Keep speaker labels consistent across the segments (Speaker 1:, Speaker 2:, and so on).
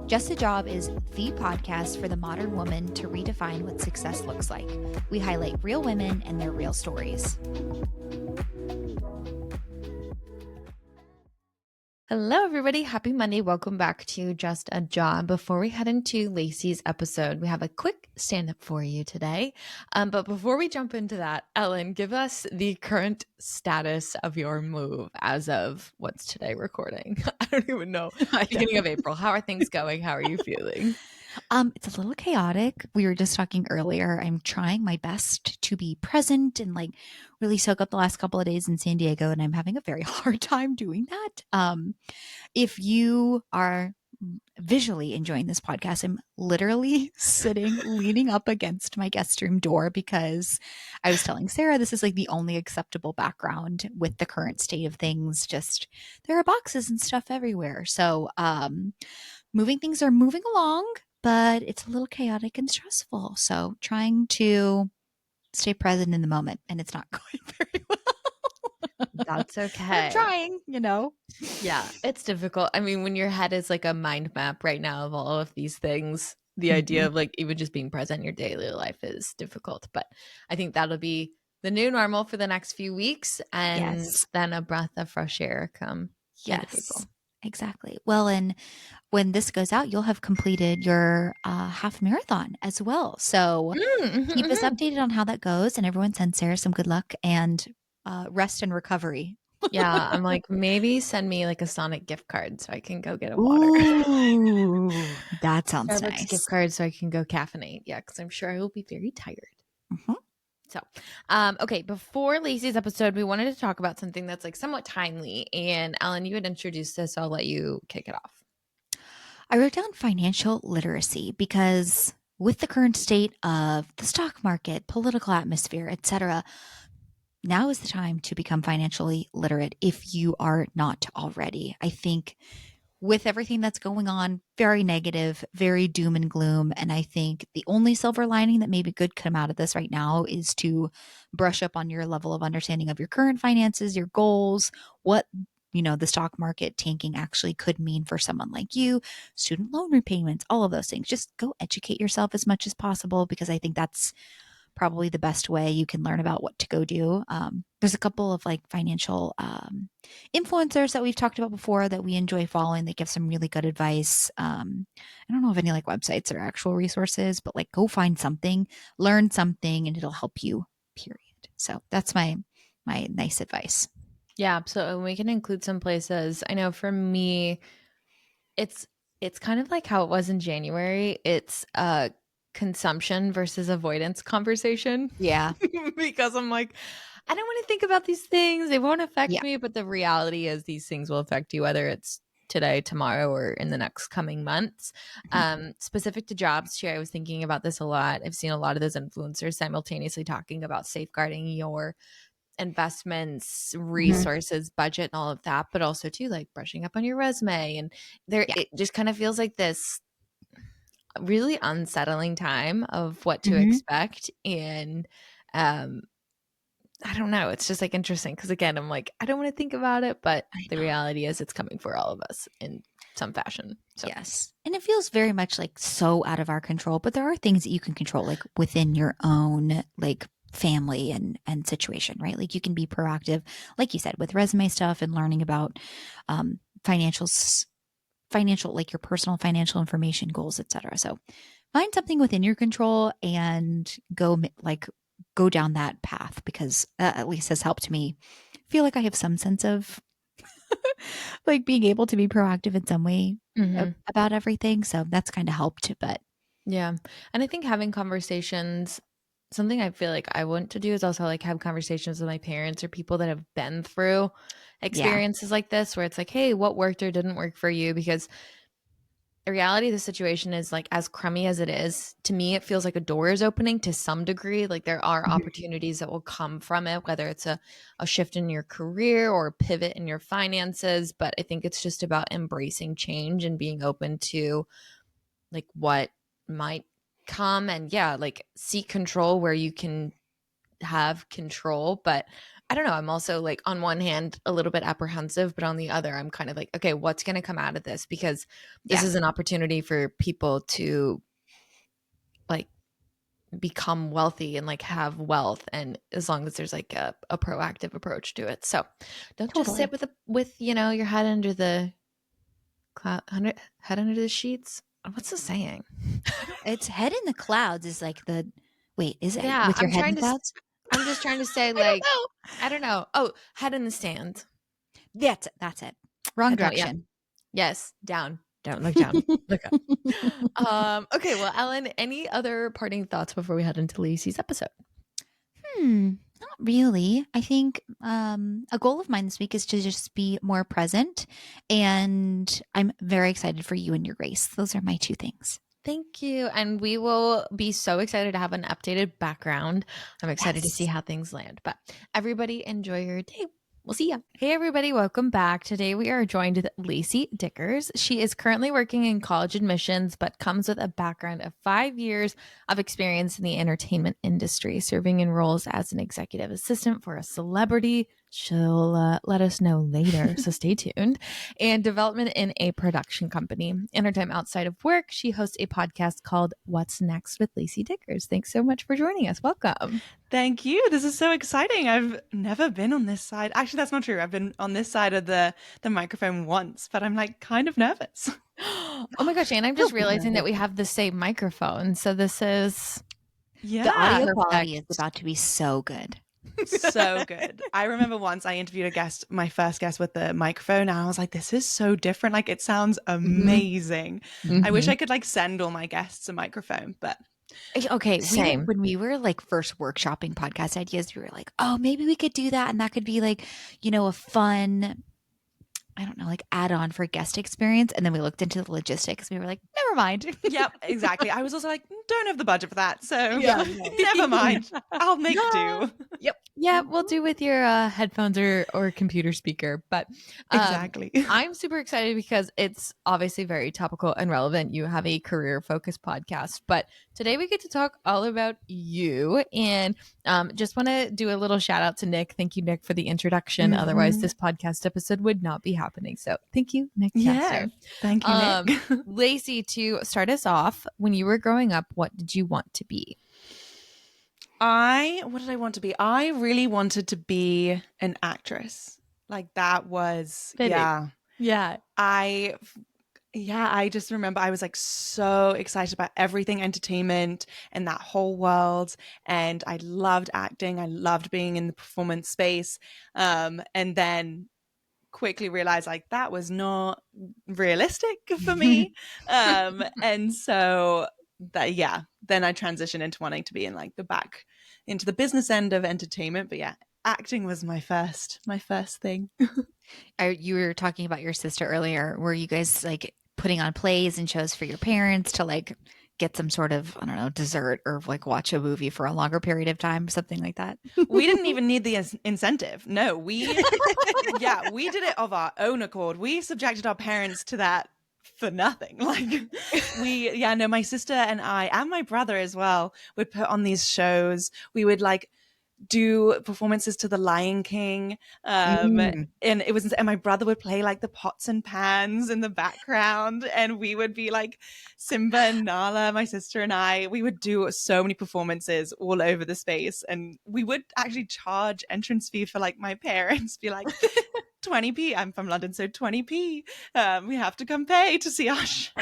Speaker 1: Just a Job is the podcast for the modern woman to redefine what success looks like. We highlight real women and their real stories.
Speaker 2: Hello, everybody. Happy Monday. Welcome back to Just a Job. Before we head into Lacey's episode, we have a quick stand-up for you today. But before we jump into that, Ellen, give us the current status of your move as of what's today recording. I don't even know. Beginning of April. How are things going? How are you feeling?
Speaker 1: It's a little chaotic. We were just talking earlier. I'm trying my best to be present and really soak up the last couple of days in San Diego, and I'm having a very hard time doing that. If you are visually enjoying this podcast, I'm literally sitting leaning up against my guest room door because I was telling Sarah this is the only acceptable background with the current state of things. Just there are boxes and stuff everywhere. So things are moving along, but it's a little chaotic and stressful. So trying to stay present in the moment, and it's not going very well.
Speaker 2: That's okay.
Speaker 1: I'm trying,
Speaker 2: Yeah, it's difficult. I mean, when your head is like a mind map right now of all of these things, the idea of even just being present in your daily life is difficult. But I think that'll be the new normal for the next few weeks, and then a breath of fresh air come end of April.
Speaker 1: Exactly. Well, and when this goes out, you'll have completed your half marathon as well. So keep us updated on how that goes, and everyone send Sarah some good luck and rest and recovery.
Speaker 2: Yeah, I'm like, maybe send me a Sonic gift card so I can go get a water.
Speaker 1: Ooh, that sounds
Speaker 2: Starbucks
Speaker 1: nice.
Speaker 2: gift card so I can go caffeinate. Yeah, because I'm sure I will be very tired. So, okay, before Lacey's episode, we wanted to talk about something that's somewhat timely. And Ellen, you had introduced this, so I'll let you kick it off.
Speaker 1: I wrote down financial literacy because with the current state of the stock market, political atmosphere, etc., now is the time to become financially literate if you are not already. I think with everything that's going on, very negative, very doom and gloom. And I think the only silver lining that maybe could come out of this right now is to brush up on your level of understanding of your current finances, your goals, what the stock market tanking actually could mean for someone like you, student loan repayments, all of those things. Just go educate yourself as much as possible, because I think that's probably the best way you can learn about what to go do. There's a couple of financial influencers that we've talked about before that we enjoy following. They give some really good advice. I don't know of any websites or actual resources, but go find something, learn something, and it'll help you, period. So that's my nice advice.
Speaker 2: Yeah, so we can include some places. I know for me, it's kind of like how it was in January. It's a consumption versus avoidance conversation.
Speaker 1: Yeah.
Speaker 2: Because I'm I don't want to think about these things. They won't affect me, but the reality is these things will affect you, whether it's today, tomorrow, or in the next coming months. Specific to jobs, I was thinking about this a lot. I've seen a lot of those influencers simultaneously talking about safeguarding your investments, resources, budget, and all of that, but also too brushing up on your resume. And it just kind of feels like this really unsettling time of what to expect. And I don't know, it's just interesting because again, I'm I don't want to think about it, but the reality is it's coming for all of us in some fashion. So.
Speaker 1: Yes. And it feels very much so out of our control, but there are things that you can control within your own family and situation, right? You can be proactive, like you said, with resume stuff and learning about financial your personal financial information, goals, etc. So find something within your control and go down that path, because that at least has helped me feel I have some sense of being able to be proactive in some way about everything. So that's kind of helped. But
Speaker 2: yeah. And I think having conversations, something I feel I want to do is also have conversations with my parents or people that have been through experiences like this, where it's hey, what worked or didn't work for you? Because the reality of the situation is as crummy as it is, to me, it feels a door is opening to some degree. There are opportunities that will come from it, whether it's a shift in your career or a pivot in your finances. But I think it's just about embracing change and being open to what might come, and seek control where you can have control, but I don't know. I'm also like on one hand a little bit apprehensive, but on the other, I'm kind of like, okay, what's going to come out of this? Because this is an opportunity for people to like become wealthy and like have wealth, and as long as there's like a proactive approach to it. So don't just sit with your head under the head under the sheets. What's the saying?
Speaker 1: It's head in the clouds is like the wait, is it
Speaker 2: Yeah,
Speaker 1: with your head in the clouds?
Speaker 2: I'm just trying to say
Speaker 1: I don't
Speaker 2: like
Speaker 1: know.
Speaker 2: I don't know. Oh, head in the sand.
Speaker 1: That's it. Wrong
Speaker 2: Head down, yeah.
Speaker 1: direction.
Speaker 2: Yes, down. Don't look down. Look up. Okay, well, Ellen, any other parting thoughts before we head into Lacey's episode?
Speaker 1: Not really. I think a goal of mine this week is to just be more present, and I'm very excited for you and your race. Those are my two things.
Speaker 2: Thank you. And we will be so excited to have an updated background. I'm excited to see how things land. But everybody, enjoy your day. We'll see ya. Hey, everybody. Welcome back. Today we are joined with Lacey Dikkers. She is currently working in college admissions, but comes with a background of 5 years of experience in the entertainment industry, serving in roles as an executive assistant for a celebrity. She'll let us know later, so stay tuned. And development in a production company. In her time outside of work, she hosts a podcast called What's Next with Lacey Dikkers. Thanks so much for joining us. Welcome.
Speaker 3: Thank you. This is so exciting. I've never been on this side. Actually, that's not true. I've been on this side of the microphone once, but I'm like kind of nervous.
Speaker 2: Oh my gosh, and I'm just realizing that we have the same microphone. So this is
Speaker 1: the audio quality is about to be so good.
Speaker 3: So good. I remember once I interviewed my first guest with the microphone, and I was like, this is so different. Like, it sounds amazing. I wish I could like send all my guests a microphone, but
Speaker 1: okay,
Speaker 2: same.
Speaker 1: When we were like first workshopping podcast ideas, we were like, oh, maybe we could do that, and that could be like, a fun, I don't know, like add-on for guest experience. And then we looked into the logistics. We were like, never mind.
Speaker 3: Yep, exactly. I was also like, don't have the budget for that, so never mind. I'll make do.
Speaker 2: Yep. Yeah, we'll do with your headphones or computer speaker. But
Speaker 3: exactly.
Speaker 2: I'm super excited because it's obviously very topical and relevant. You have a career-focused podcast, but today we get to talk all about you. And just want to do a little shout out to Nick. Thank you, Nick, for the introduction. Otherwise, this podcast episode would not be happening. So thank you, Nick.
Speaker 3: Yeah. Thank you, Nick.
Speaker 2: Lacey, to start us off, when you were growing up, what did you want to be?
Speaker 3: What did I want to be? I really wanted to be an actress. Like that was,
Speaker 2: Yeah.
Speaker 3: I just remember I was like so excited about everything entertainment and that whole world. And I loved acting. I loved being in the performance space. And then quickly realized like that was not realistic for me. And so then I transitioned into wanting to be in like into the business end of entertainment. But yeah, acting was my first thing.
Speaker 1: You were talking about your sister earlier. Were you guys like putting on plays and shows for your parents to like get some sort of, I don't know, dessert or like watch a movie for a longer period of time, something like that?
Speaker 3: We didn't even need the incentive. No, we did it of our own accord. We subjected our parents to that for nothing. Like my sister and I and my brother as well would put on these shows. We would like do performances to the Lion King, and my brother would play like the pots and pans in the background, and we would be like Simba and Nala, my sister and we would do so many performances all over the space, and we would actually charge entrance fee for like my parents, be like 20p, I'm from London, so 20p, we have to come pay to see our show.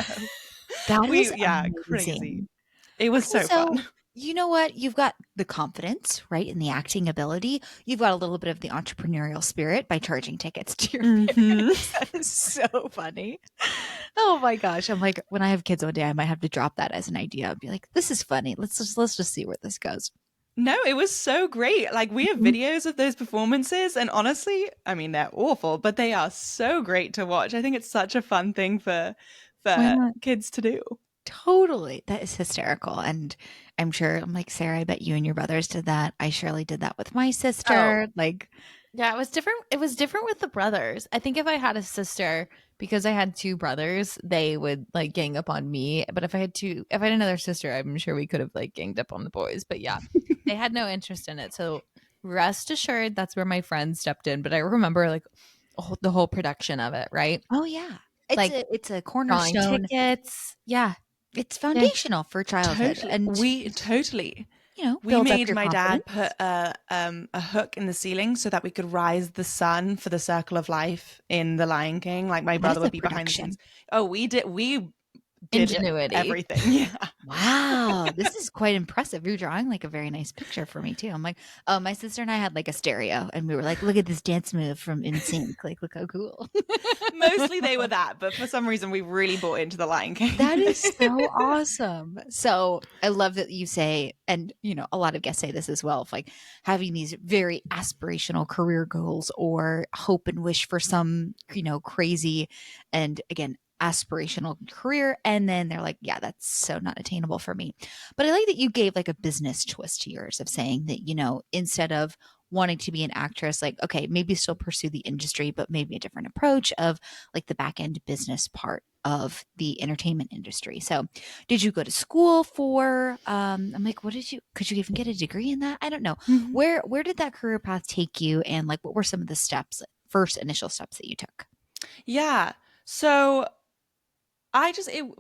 Speaker 1: That was amazing.
Speaker 3: Crazy. It was so fun.
Speaker 1: You know what? You've got the confidence, right? And the acting ability. You've got a little bit of the entrepreneurial spirit by charging tickets to your parents. That is so funny. Oh my gosh. I'm like, when I have kids one day, I might have to drop that as an idea. I'd be like, this is funny. Let's just see where this goes.
Speaker 3: No, it was so great. Like we have videos of those performances, and honestly, I mean, they're awful, but they are so great to watch. I think it's such a fun thing for kids to do.
Speaker 1: Totally. That is hysterical. And I'm like, Sarah, I bet you and your brothers did that. I surely did that with my sister.
Speaker 2: Yeah, it was different. It was different with the brothers. I think if I had a sister, because I had two brothers, they would like gang up on me. But if I had another sister, I'm sure we could have like ganged up on the boys. But yeah, they had no interest in it. So rest assured, that's where my friend stepped in. But I remember like the whole production of it, right?
Speaker 1: Oh, yeah. It's
Speaker 2: Like
Speaker 1: a
Speaker 2: drawing
Speaker 1: cornerstone.
Speaker 2: tickets. Yeah.
Speaker 1: It's
Speaker 2: Yeah.
Speaker 1: foundational for childhood
Speaker 3: Totally.
Speaker 1: and,
Speaker 3: We
Speaker 1: builds up
Speaker 3: made
Speaker 1: your
Speaker 3: my dad put
Speaker 1: confidence.
Speaker 3: a hook in the ceiling so that we could rise the sun for the circle of life in The Lion King. Like my
Speaker 1: That
Speaker 3: brother
Speaker 1: is
Speaker 3: would
Speaker 1: a
Speaker 3: be behind the scenes.
Speaker 1: production.
Speaker 3: Oh, we did
Speaker 2: Ingenuity.
Speaker 3: everything. Yeah.
Speaker 1: Wow, this is quite impressive. You're drawing like a very nice picture for me too. I'm like, oh, my sister and I had like a stereo, and we were like, look at this dance move from NSYNC. Like, look how cool.
Speaker 3: Mostly they were that, but for some reason we really bought into The Lion King.
Speaker 1: That is so awesome. So I love that you say, and a lot of guests say this as well, of like having these very aspirational career goals or hope and wish for some, crazy and again, aspirational career. And then they're like, yeah, that's so not attainable for me. But I like that you gave like a business twist to yours of saying that, instead of wanting to be an actress, like, okay, maybe still pursue the industry, but maybe a different approach of like the back end business part of the entertainment industry. So, did you go to school for I'm like, could you even get a degree in that? I don't know.
Speaker 3: Mhm.
Speaker 1: Where did that career path take you, and like what were some of the steps, first initial steps that you took?
Speaker 3: Yeah. So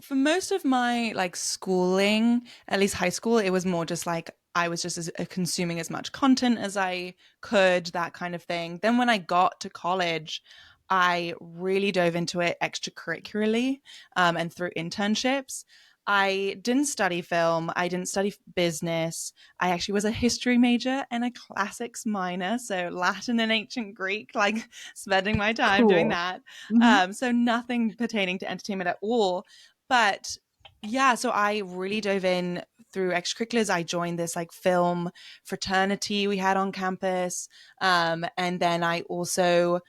Speaker 3: for most of my like schooling, at least high school, it was more just like I was just consuming as much content as I could, that kind of thing. Then when I got to college, I really dove into it extracurricularly, and through internships. I didn't study film. I didn't study business. I actually was a history major and a classics minor, so Latin and ancient Greek, like spending my time doing
Speaker 1: Cool.
Speaker 3: that.
Speaker 1: Mhm.
Speaker 3: So nothing pertaining to entertainment at all. But yeah, so I really dove in through extracurriculars. I joined this like film fraternity we had on campus. And then I also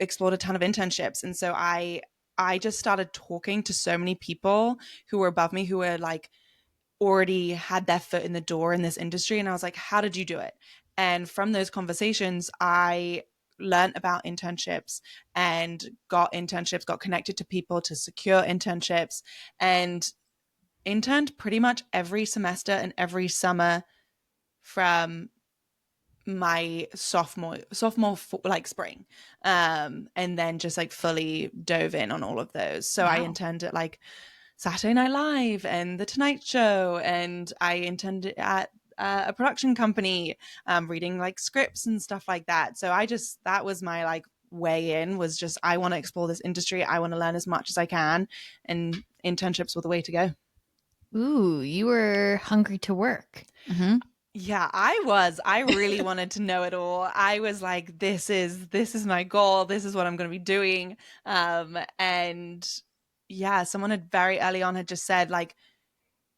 Speaker 3: explored a ton of internships. And so I just started talking to so many people who were above me who were like already had their foot in the door in this industry. And I was like, how did you do it? And from those conversations, I learned about internships and got connected to people to secure internships, and interned pretty much every semester and every summer from my sophomore like spring, and then just like fully dove in on all of those. So I
Speaker 1: Wow.
Speaker 3: interned at like Saturday Night Live and The Tonight Show, and I interned at a production company, reading like scripts and stuff like that. So that was my like way in, was just I want to explore this industry, I want to learn as much as I can, and internships were the way to go.
Speaker 2: Ooh, you were hungry to work.
Speaker 1: Hmm.
Speaker 3: Yeah, I was. I really wanted to know it all. I was like, this is my goal. This is what I'm going to be doing. And yeah, someone had very early on had just said like,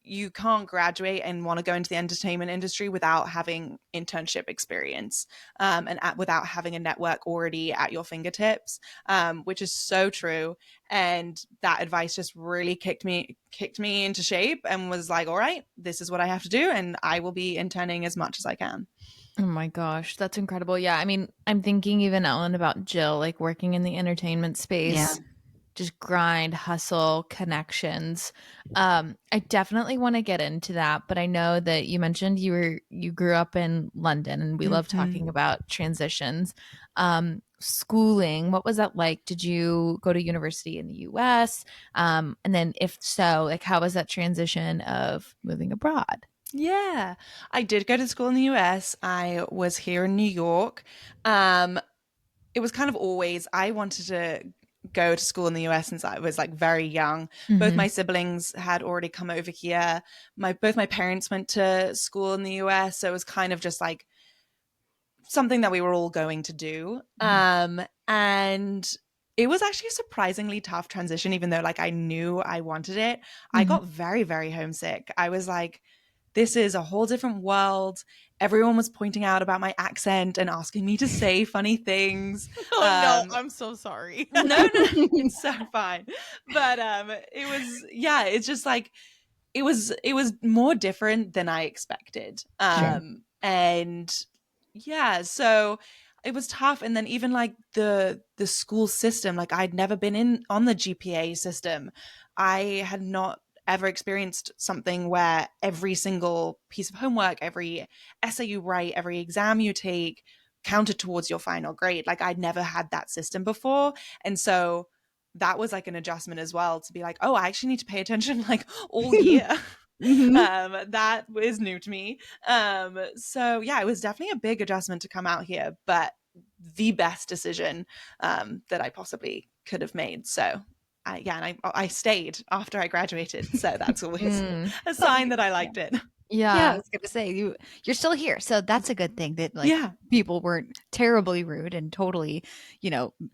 Speaker 3: you can't graduate and want to go into the entertainment industry without having internship experience, without having a network already at your fingertips, which is so true. And that advice just really kicked me into shape and was like, all right, this is what I have to do, and I will be interning as much as I can.
Speaker 2: Oh my gosh, that's incredible. Yeah, I mean, I'm thinking even Ellen about Jill, like working in the entertainment
Speaker 1: Yeah.
Speaker 2: space, just grind, hustle, connections. I definitely want to get into that, but I know that you mentioned you grew up in London, and we love
Speaker 3: Mm-hmm.
Speaker 2: talking about transitions. Schooling, what was that like? Did you go to university in the US? And then if so, like how was that transition of moving abroad?
Speaker 3: Yeah, I did go to school in the US. I was here in New York. Um, it was kind of always, I wanted to go to school in the US since I was like very young. Both
Speaker 2: Mm-hmm.
Speaker 3: my siblings had already come over here. Both my parents went to school in the US, so it was kind of just like something that we were all going to do. And it was actually a surprisingly tough transition, even though like I knew I wanted it. I
Speaker 2: Mm-hmm.
Speaker 3: got very, very homesick. I was like, this is a whole different world. Everyone was pointing out about my accent and asking me to say funny things.
Speaker 2: Oh no,
Speaker 3: Um,
Speaker 2: I'm so sorry.
Speaker 3: no, no, it's so fine. But it was, yeah, it's just like it was more different than I expected.
Speaker 1: Sure.
Speaker 3: And yeah, so it was tough. And then even like the school system, like I'd never been in on the GPA system. I had not ever experienced something where every single piece of homework, every essay you write, every exam you take counted towards your final grade. Like I'd never had that system before. And so that was like an adjustment as well, to be like, oh, I actually need to pay attention like all year. That is new to me. So yeah, it was definitely a big adjustment to come out here, but the best decision that I possibly could have made. So I stayed after I graduated. So that's always a sign that I liked it.
Speaker 1: Yeah, I was gonna say you're still here, so that's a good thing that like people weren't terribly rude and totally,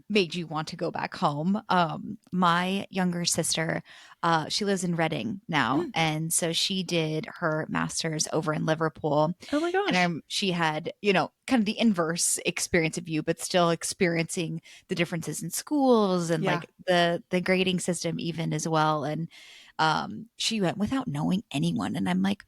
Speaker 1: made you want to go back home. My younger sister, she lives in Reading now, and so she did her master's over in Liverpool.
Speaker 3: Oh my gosh!
Speaker 1: And she had, kind of the inverse experience of you, but still experiencing the differences in schools and like the grading system even as well. And she went without knowing anyone, and I'm like,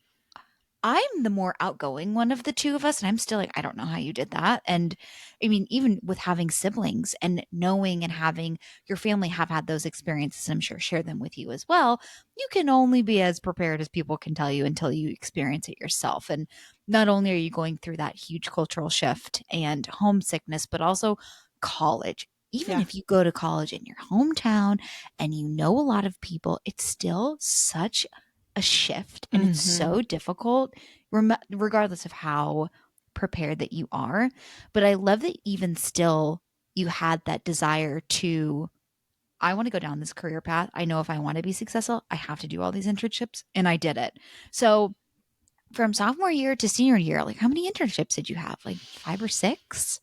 Speaker 1: I'm the more outgoing one of the two of us. And I'm still like, I don't know how you did that. And I mean, even with having siblings and knowing and having your family have had those experiences, I'm sure share them with you as well. You can only be as prepared as people can tell you until you experience it yourself. And not only are you going through that huge cultural shift and homesickness, but also college. Even if you go to college in your hometown and you know a lot of people, it's still such a shift, and it's so difficult regardless of how prepared that you are. But I love that even still you had that desire to, I want to go down this career path. I know if I want to be successful, I have to do all these internships, and I did it. So from sophomore year to senior year, like how many internships did you have? Like 5 or 6?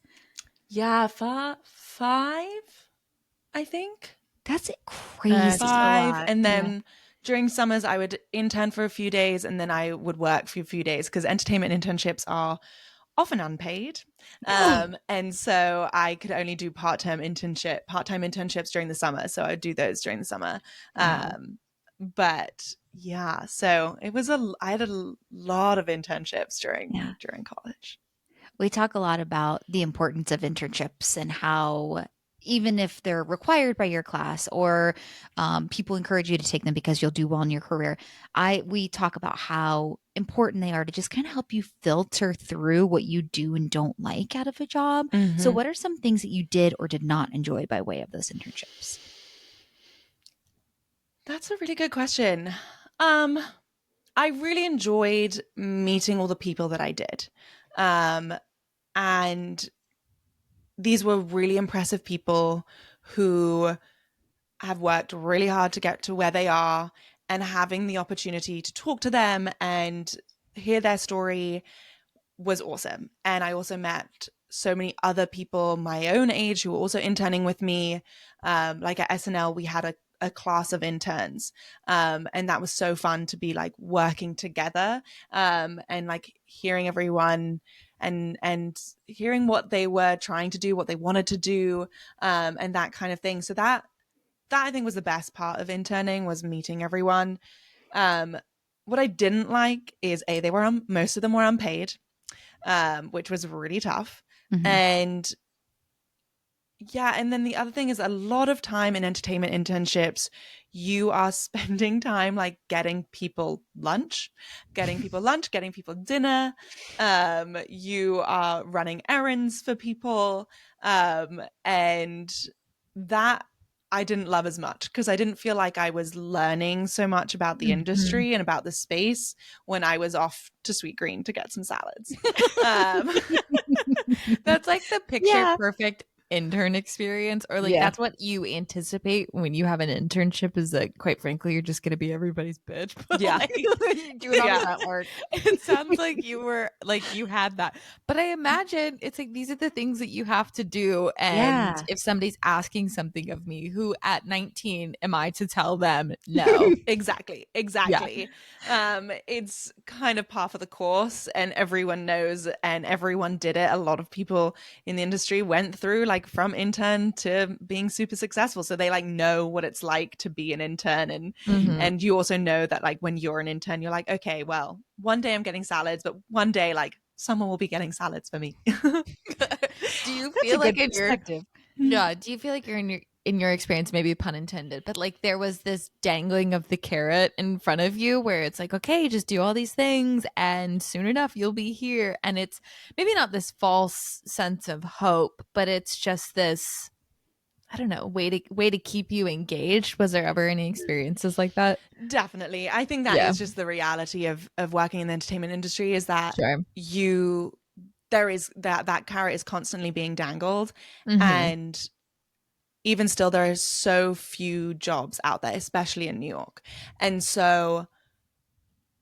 Speaker 3: Yeah, 5, I think.
Speaker 1: That's crazy.
Speaker 3: 5, and then during summers, I would intern for a few days, and then I would work for a few days, because entertainment internships are often unpaid. And so I could only do part-time internships during the summer. So I would do those during the summer. But yeah, so I had a lot of internships during college.
Speaker 1: We talk a lot about the importance of internships and how even if they're required by your class or people encourage you to take them because you'll do well in your career, we talk about how important they are to just kind of help you filter through what you do and don't like out of a job. So what are some things that you did or did not enjoy by way of those internships?
Speaker 3: That's a really good question. I really enjoyed meeting all the people that I did. And these were really impressive people who have worked really hard to get to where they are, and having the opportunity to talk to them and hear their story was awesome. And I also met so many other people my own age who were also interning with me. Like at SNL, we had a class of interns. And that was so fun to be like working together and like hearing everyone and hearing what they were trying to do, what they wanted to do, and that kind of thing. So that I think was the best part of interning, was meeting everyone. What I didn't like is most of them were unpaid, which was really tough. And then the other thing is, a lot of time in entertainment internships, you are spending time like getting people lunch, getting people dinner. You are running errands for people. And that I didn't love as much, because I didn't feel like I was learning so much about the industry and about the space when I was off to Sweet Green to get some salads.
Speaker 2: That's like the picture perfect intern experience, or like that's what you anticipate when you have an internship, is that quite frankly you're just gonna be everybody's bitch. But like, doing all that work. It sounds like you were like, you had that, but I imagine it's like these are the things that you have to do. And if somebody's asking something of me, who at 19 am I to tell them no?
Speaker 3: Exactly. It's kind of par for the course, and everyone knows, and everyone did it. A lot of people in the industry went through like from intern to being super successful, so they like know what it's like to be an intern. And you also know that like when you're an intern, you're like, okay, well, one day I'm getting salads, but one day like someone will be getting salads for me.
Speaker 2: Do you feel like in your do you feel like you're in in your experience, maybe pun intended, but like there was this dangling of the carrot in front of you where it's like, okay, just do all these things and soon enough you'll be here. And it's maybe not this false sense of hope, but it's just this, I don't know, way to keep you engaged. Was there ever any experiences like that?
Speaker 3: Definitely. I think that is just the reality of working in the entertainment industry, is that there is that carrot is constantly being dangled. And even still, there are so few jobs out there, especially in New York. And so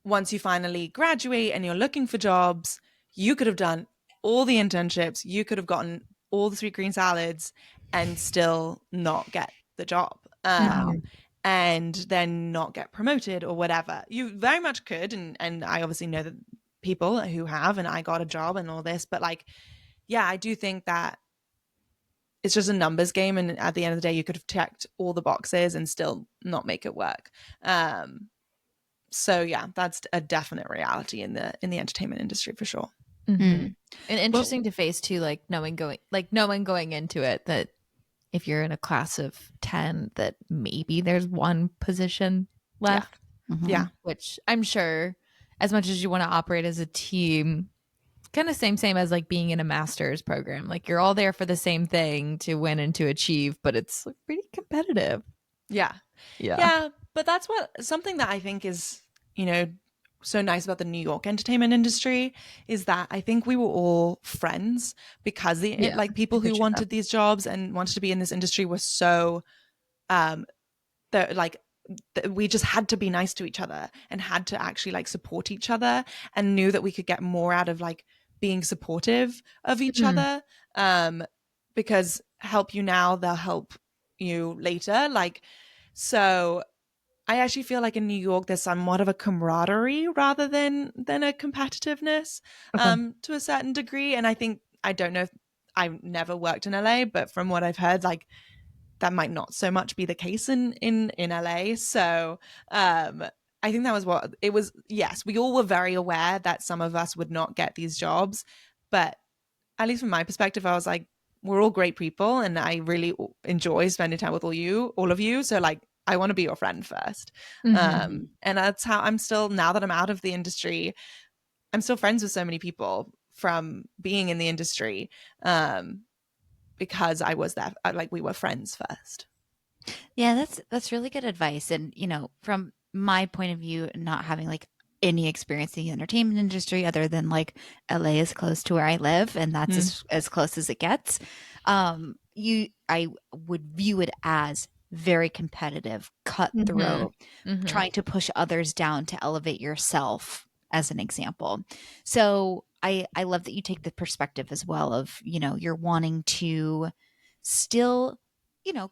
Speaker 3: once you finally graduate and you're looking for jobs, you could have done all the internships, you could have gotten all the sweet green salads and still not get the job. And then not get promoted or whatever. You very much could. And I obviously know that people who have, and I got a job and all this, but like, yeah, I do think that it's just a numbers game, and at the end of the day you could have checked all the boxes and still not make it work. So yeah, that's a definite reality in the entertainment industry for sure.
Speaker 2: And interesting to face too, like knowing going into it that if you're in a class of 10 that maybe there's one position left.
Speaker 3: Yeah.
Speaker 2: Which I'm sure, as much as you want to operate as a team, kind of same as like being in a master's program, like you're all there for the same thing to win and to achieve, but it's like pretty competitive.
Speaker 3: Yeah, but that's something that I think is, so nice about the New York entertainment industry, is that I think we were all friends because like people who wanted these jobs and wanted to be in this industry were so we just had to be nice to each other and had to actually like support each other, and knew that we could get more out of like being supportive of each other, because help you now, they'll help you later. Like, so I actually feel like in New York there's somewhat of a camaraderie rather than a competitiveness, to a certain degree. And I don't know if I've never worked in LA, but from what I've heard, like that might not so much be the case in LA. So I think that was what it was. Yes, we all were very aware that some of us would not get these jobs, but at least from my perspective, I was like, we're all great people, and I really enjoy spending time with all of you. So like, I want to be your friend first. And that's how I'm still, now that I'm out of the industry, I'm still friends with so many people from being in the industry, because I was there, like we were friends first.
Speaker 1: Yeah, that's really good advice. And from my point of view, not having like any experience in the entertainment industry other than like LA is close to where I live, and that's as close as it gets. I would view it as very competitive, cutthroat, trying to push others down to elevate yourself, as an example. So I love that you take the perspective as well of, you're wanting to still,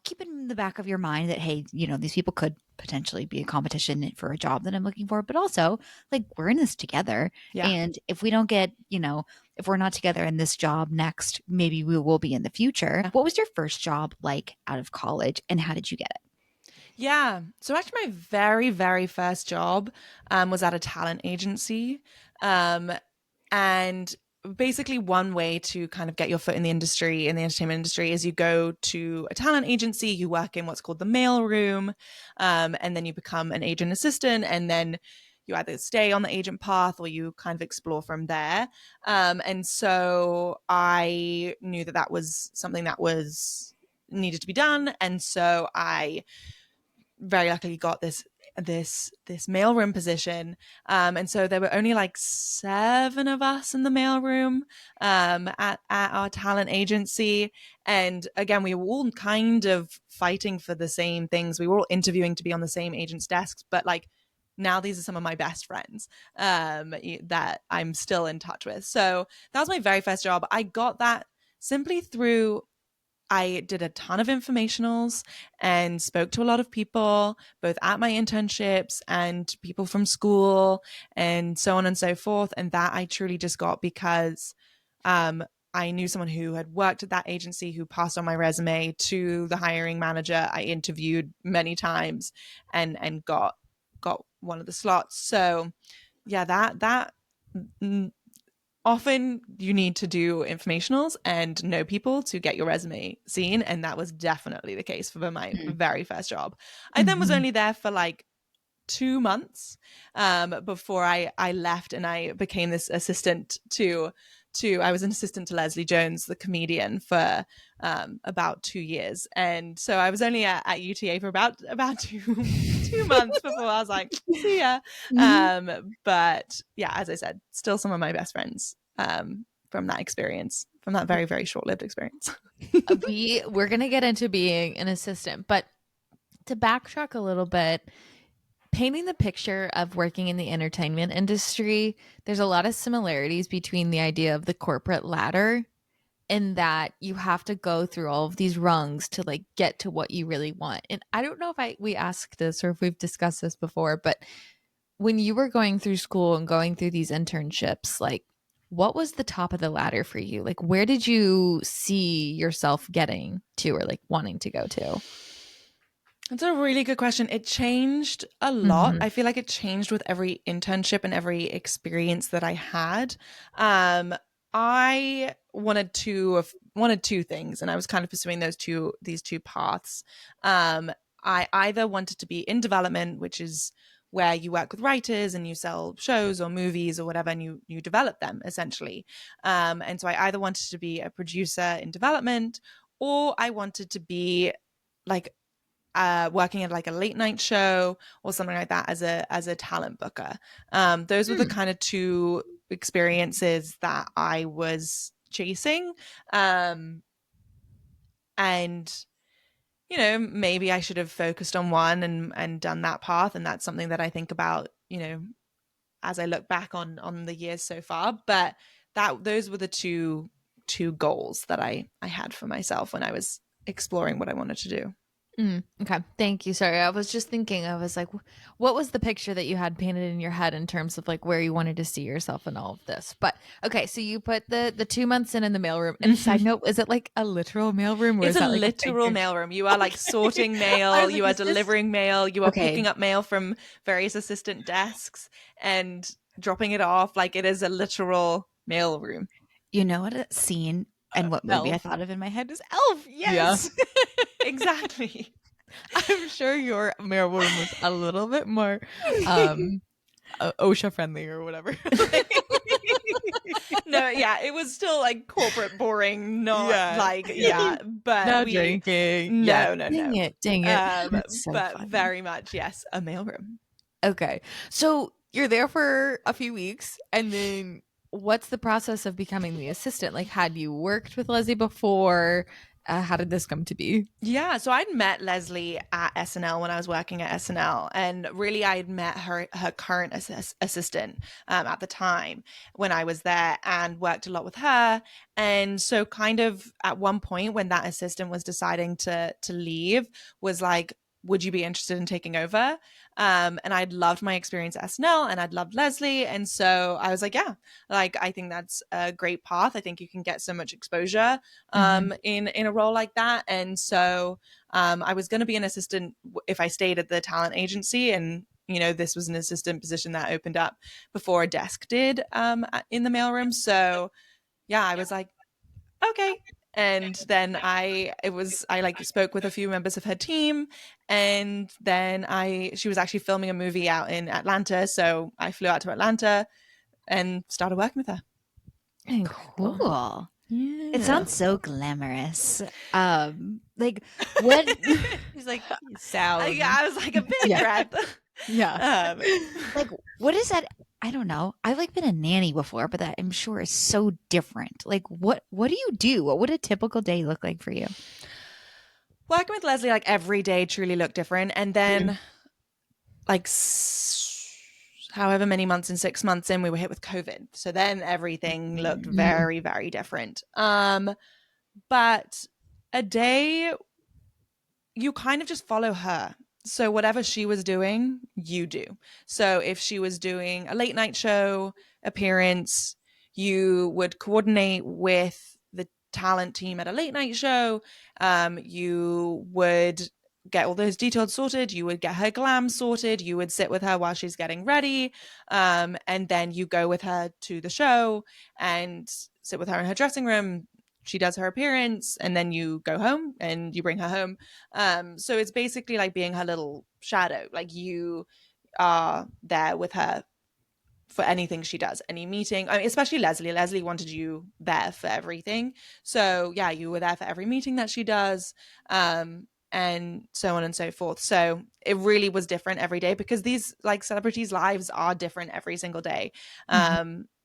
Speaker 1: keep it in the back of your mind that, hey, these people could potentially be a competition for a job that I'm looking for, but also like we're in this together.
Speaker 3: Yeah.
Speaker 1: And if we don't get, if we're not together in this job next, maybe we will be in the future. What was your first job like out of college, and how did you get it?
Speaker 3: Yeah. So actually my very, very first job was at a talent agency. And basically one way to kind of get your foot in the industry, in the entertainment industry, is you go to a talent agency, you work in what's called the mailroom, and then you become an agent assistant, and then you either stay on the agent path or you kind of explore from there. And so I knew that was something that was needed to be done. And so I very luckily got this mailroom position, and so there were only like 7 of us in the mailroom, at our talent agency. And again, we were all kind of fighting for the same things. We were all interviewing to be on the same agent's desks, but like now these are some of my best friends that I'm still in touch with. So that was my very first job. I got that simply through, I did a ton of informationals and spoke to a lot of people, both at my internships and people from school and so on and so forth. And that I truly just got because I knew someone who had worked at that agency, who passed on my resume to the hiring manager. I interviewed many times and got one of the slots. So yeah, that often you need to do informationals and know people to get your resume seen, and that was definitely the case for my very first job. I then was only there for like 2 months before I left, and I became this assistant to I was an assistant to Leslie Jones, the comedian, for about 2 years. And so I was only at UTA for about 2 months before I was like, see ya. But yeah, as I said, still some of my best friends from that experience, from that very, very short-lived experience.
Speaker 2: We're gonna get into being an assistant, but to backtrack a little bit, painting the picture of working in the entertainment industry, there's a lot of similarities between the idea of the corporate ladder, in that you have to go through all of these rungs to like get to what you really want. And I don't know if we asked this or if we've discussed this before, but when you were going through school and going through these internships, like what was the top of the ladder for you? Like where did you see yourself getting to or like wanting to go to?
Speaker 3: That's a really good question. It changed a lot. I feel like it changed with every internship and every experience that I had. I wanted two things, and I was kind of pursuing these two paths. I either wanted to be in development, which is where you work with writers and you sell shows or movies or whatever, and you develop them essentially. And so I either wanted to be a producer in development, or I wanted to be like working at like a late night show or something like that as a talent booker. Those were the kind of two experiences that I was chasing. And you know, maybe I should have focused on one and done that path. And that's something that I think about, you know, as I look back on the years so far. But those were the two goals that I had for myself when I was exploring what I wanted to do.
Speaker 2: Okay. Thank you. Sorry. I was just thinking, I was like, what was the picture that you had painted in your head in terms of like where you wanted to see yourself in all of this? But okay, so you put the 2 months in the mailroom. And side note, is it like a literal mailroom? Or
Speaker 3: It's
Speaker 2: is
Speaker 3: a
Speaker 2: that like
Speaker 3: literal mailroom. You are like sorting mail, you are delivering mail, you are picking up mail from various assistant desks and dropping it off. Like it is a literal mailroom.
Speaker 1: You know what scene and what movie I thought of in my head is Elf. Yes.
Speaker 3: Yeah. Exactly.
Speaker 2: I'm sure your mailroom was a little bit more OSHA friendly or whatever.
Speaker 3: No, yeah, it was still like corporate boring, not but
Speaker 2: no drinking.
Speaker 3: No.
Speaker 2: Dang it. So
Speaker 3: but
Speaker 2: funny.
Speaker 3: very much, yes, a mailroom.
Speaker 2: Okay. So you're there for a few weeks, and then what's the process of becoming the assistant? Like, had you worked with Leslie before? How did this come to be?
Speaker 3: Yeah, so I'd met Leslie at SNL when I was working at SNL, and really I'd met her current assistant at the time when I was there, and worked a lot with her. And so kind of at one point when that assistant was deciding to leave, was like, would you be interested in taking over? And I'd loved my experience at SNL, and I'd loved Leslie. And so I was like, yeah, like, I think that's a great path. I think you can get so much exposure in a role like that. And so I was going to be an assistant if I stayed at the talent agency. And, you know, this was an assistant position that opened up before a desk did in the mailroom. So yeah, I was like, okay. And then I like spoke with a few members of her team, and then she was actually filming a movie out in Atlanta, so I flew out to Atlanta and started working with her.
Speaker 1: Cool.
Speaker 2: Yeah.
Speaker 1: It sounds so glamorous. Like what?
Speaker 2: He's like, sound.
Speaker 3: Yeah, I was like a big breath.
Speaker 2: Yeah.
Speaker 1: Like what is that? I don't know. I've like been a nanny before, but that I'm sure is so different. Like what do you do? What would a typical day look like for you?
Speaker 3: Working with Leslie, like every day truly looked different. And then like however many months in 6 months in, we were hit with COVID. So then everything looked very, very different. But a day, you kind of just follow her. So whatever she was doing, you do. So if she was doing a late night show appearance, you would coordinate with the talent team at a late night show. You would get all those details sorted, you would get her glam sorted, you would sit with her while she's getting ready, and then you go with her to the show and sit with her in her dressing room. She does her appearance, and then you go home and you bring her home. So it's basically like being her little shadow. Like, you are there with her for anything she does, any meeting. I mean, especially Leslie. Leslie wanted you there for everything. So yeah, you were there for every meeting that she does, and so on and so forth. So it really was different every day, because these like celebrities' lives are different every single day.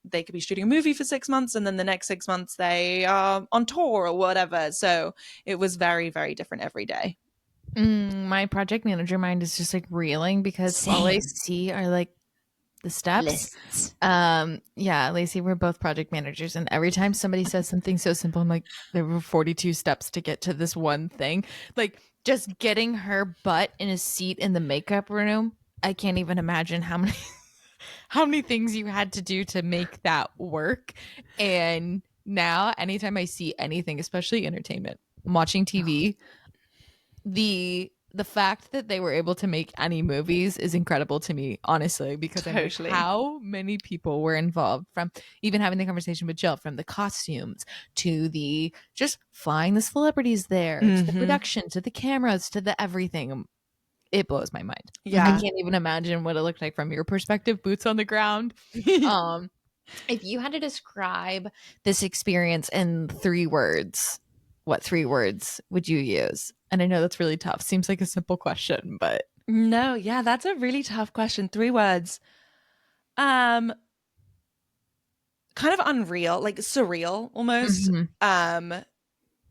Speaker 3: They could be shooting a movie for 6 months, and then the next 6 months they are on tour or whatever. So it was very, very different every day.
Speaker 2: My project manager mind is just like reeling because all I
Speaker 1: Same.
Speaker 2: see are like the steps.
Speaker 1: Lists.
Speaker 2: Yeah, Lacey, we're both project managers, and every time somebody says something so simple, I'm like, there were 42 steps to get to this one thing. Like, just getting her butt in a seat in the makeup room. I can't even imagine how many how many things you had to do to make that work. And now anytime I see anything, especially entertainment, I'm watching TV, the fact that they were able to make any movies is incredible to me, honestly, because I'm like,
Speaker 3: Totally.
Speaker 2: how many people were involved, from even having the conversation with Jill, from the costumes to the just flying the celebrities there, to the production, to the cameras, to the everything. It blows my mind. I
Speaker 3: Yeah.
Speaker 2: can't even imagine what it looked like from your perspective, boots on the ground. Um, if you had to describe this experience in 3 words, what 3 words would you use? And I know that's really tough. Seems like a simple question, but
Speaker 3: No, yeah, that's a really tough question. 3 words. Um, Kind of unreal, like surreal almost.
Speaker 2: Mhm.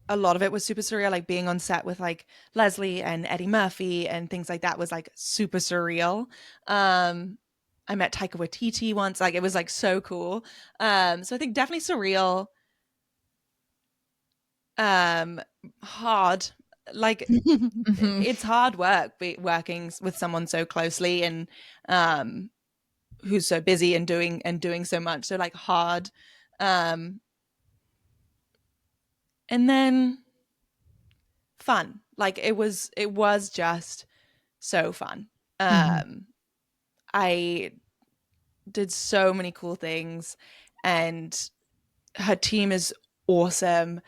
Speaker 3: A lot of it was super surreal, like being on set with like Leslie and Eddie Murphy and things like that was like super surreal. I met Taika Waititi once, like it was like so cool. So I think definitely surreal. Hard, like
Speaker 2: Mhm.
Speaker 3: it's hard work working with someone so closely, and um who's so busy and doing so much, so like hard. And then fun, like it was just so fun.
Speaker 2: Mhm.
Speaker 3: I did so many cool things, and her team is awesome.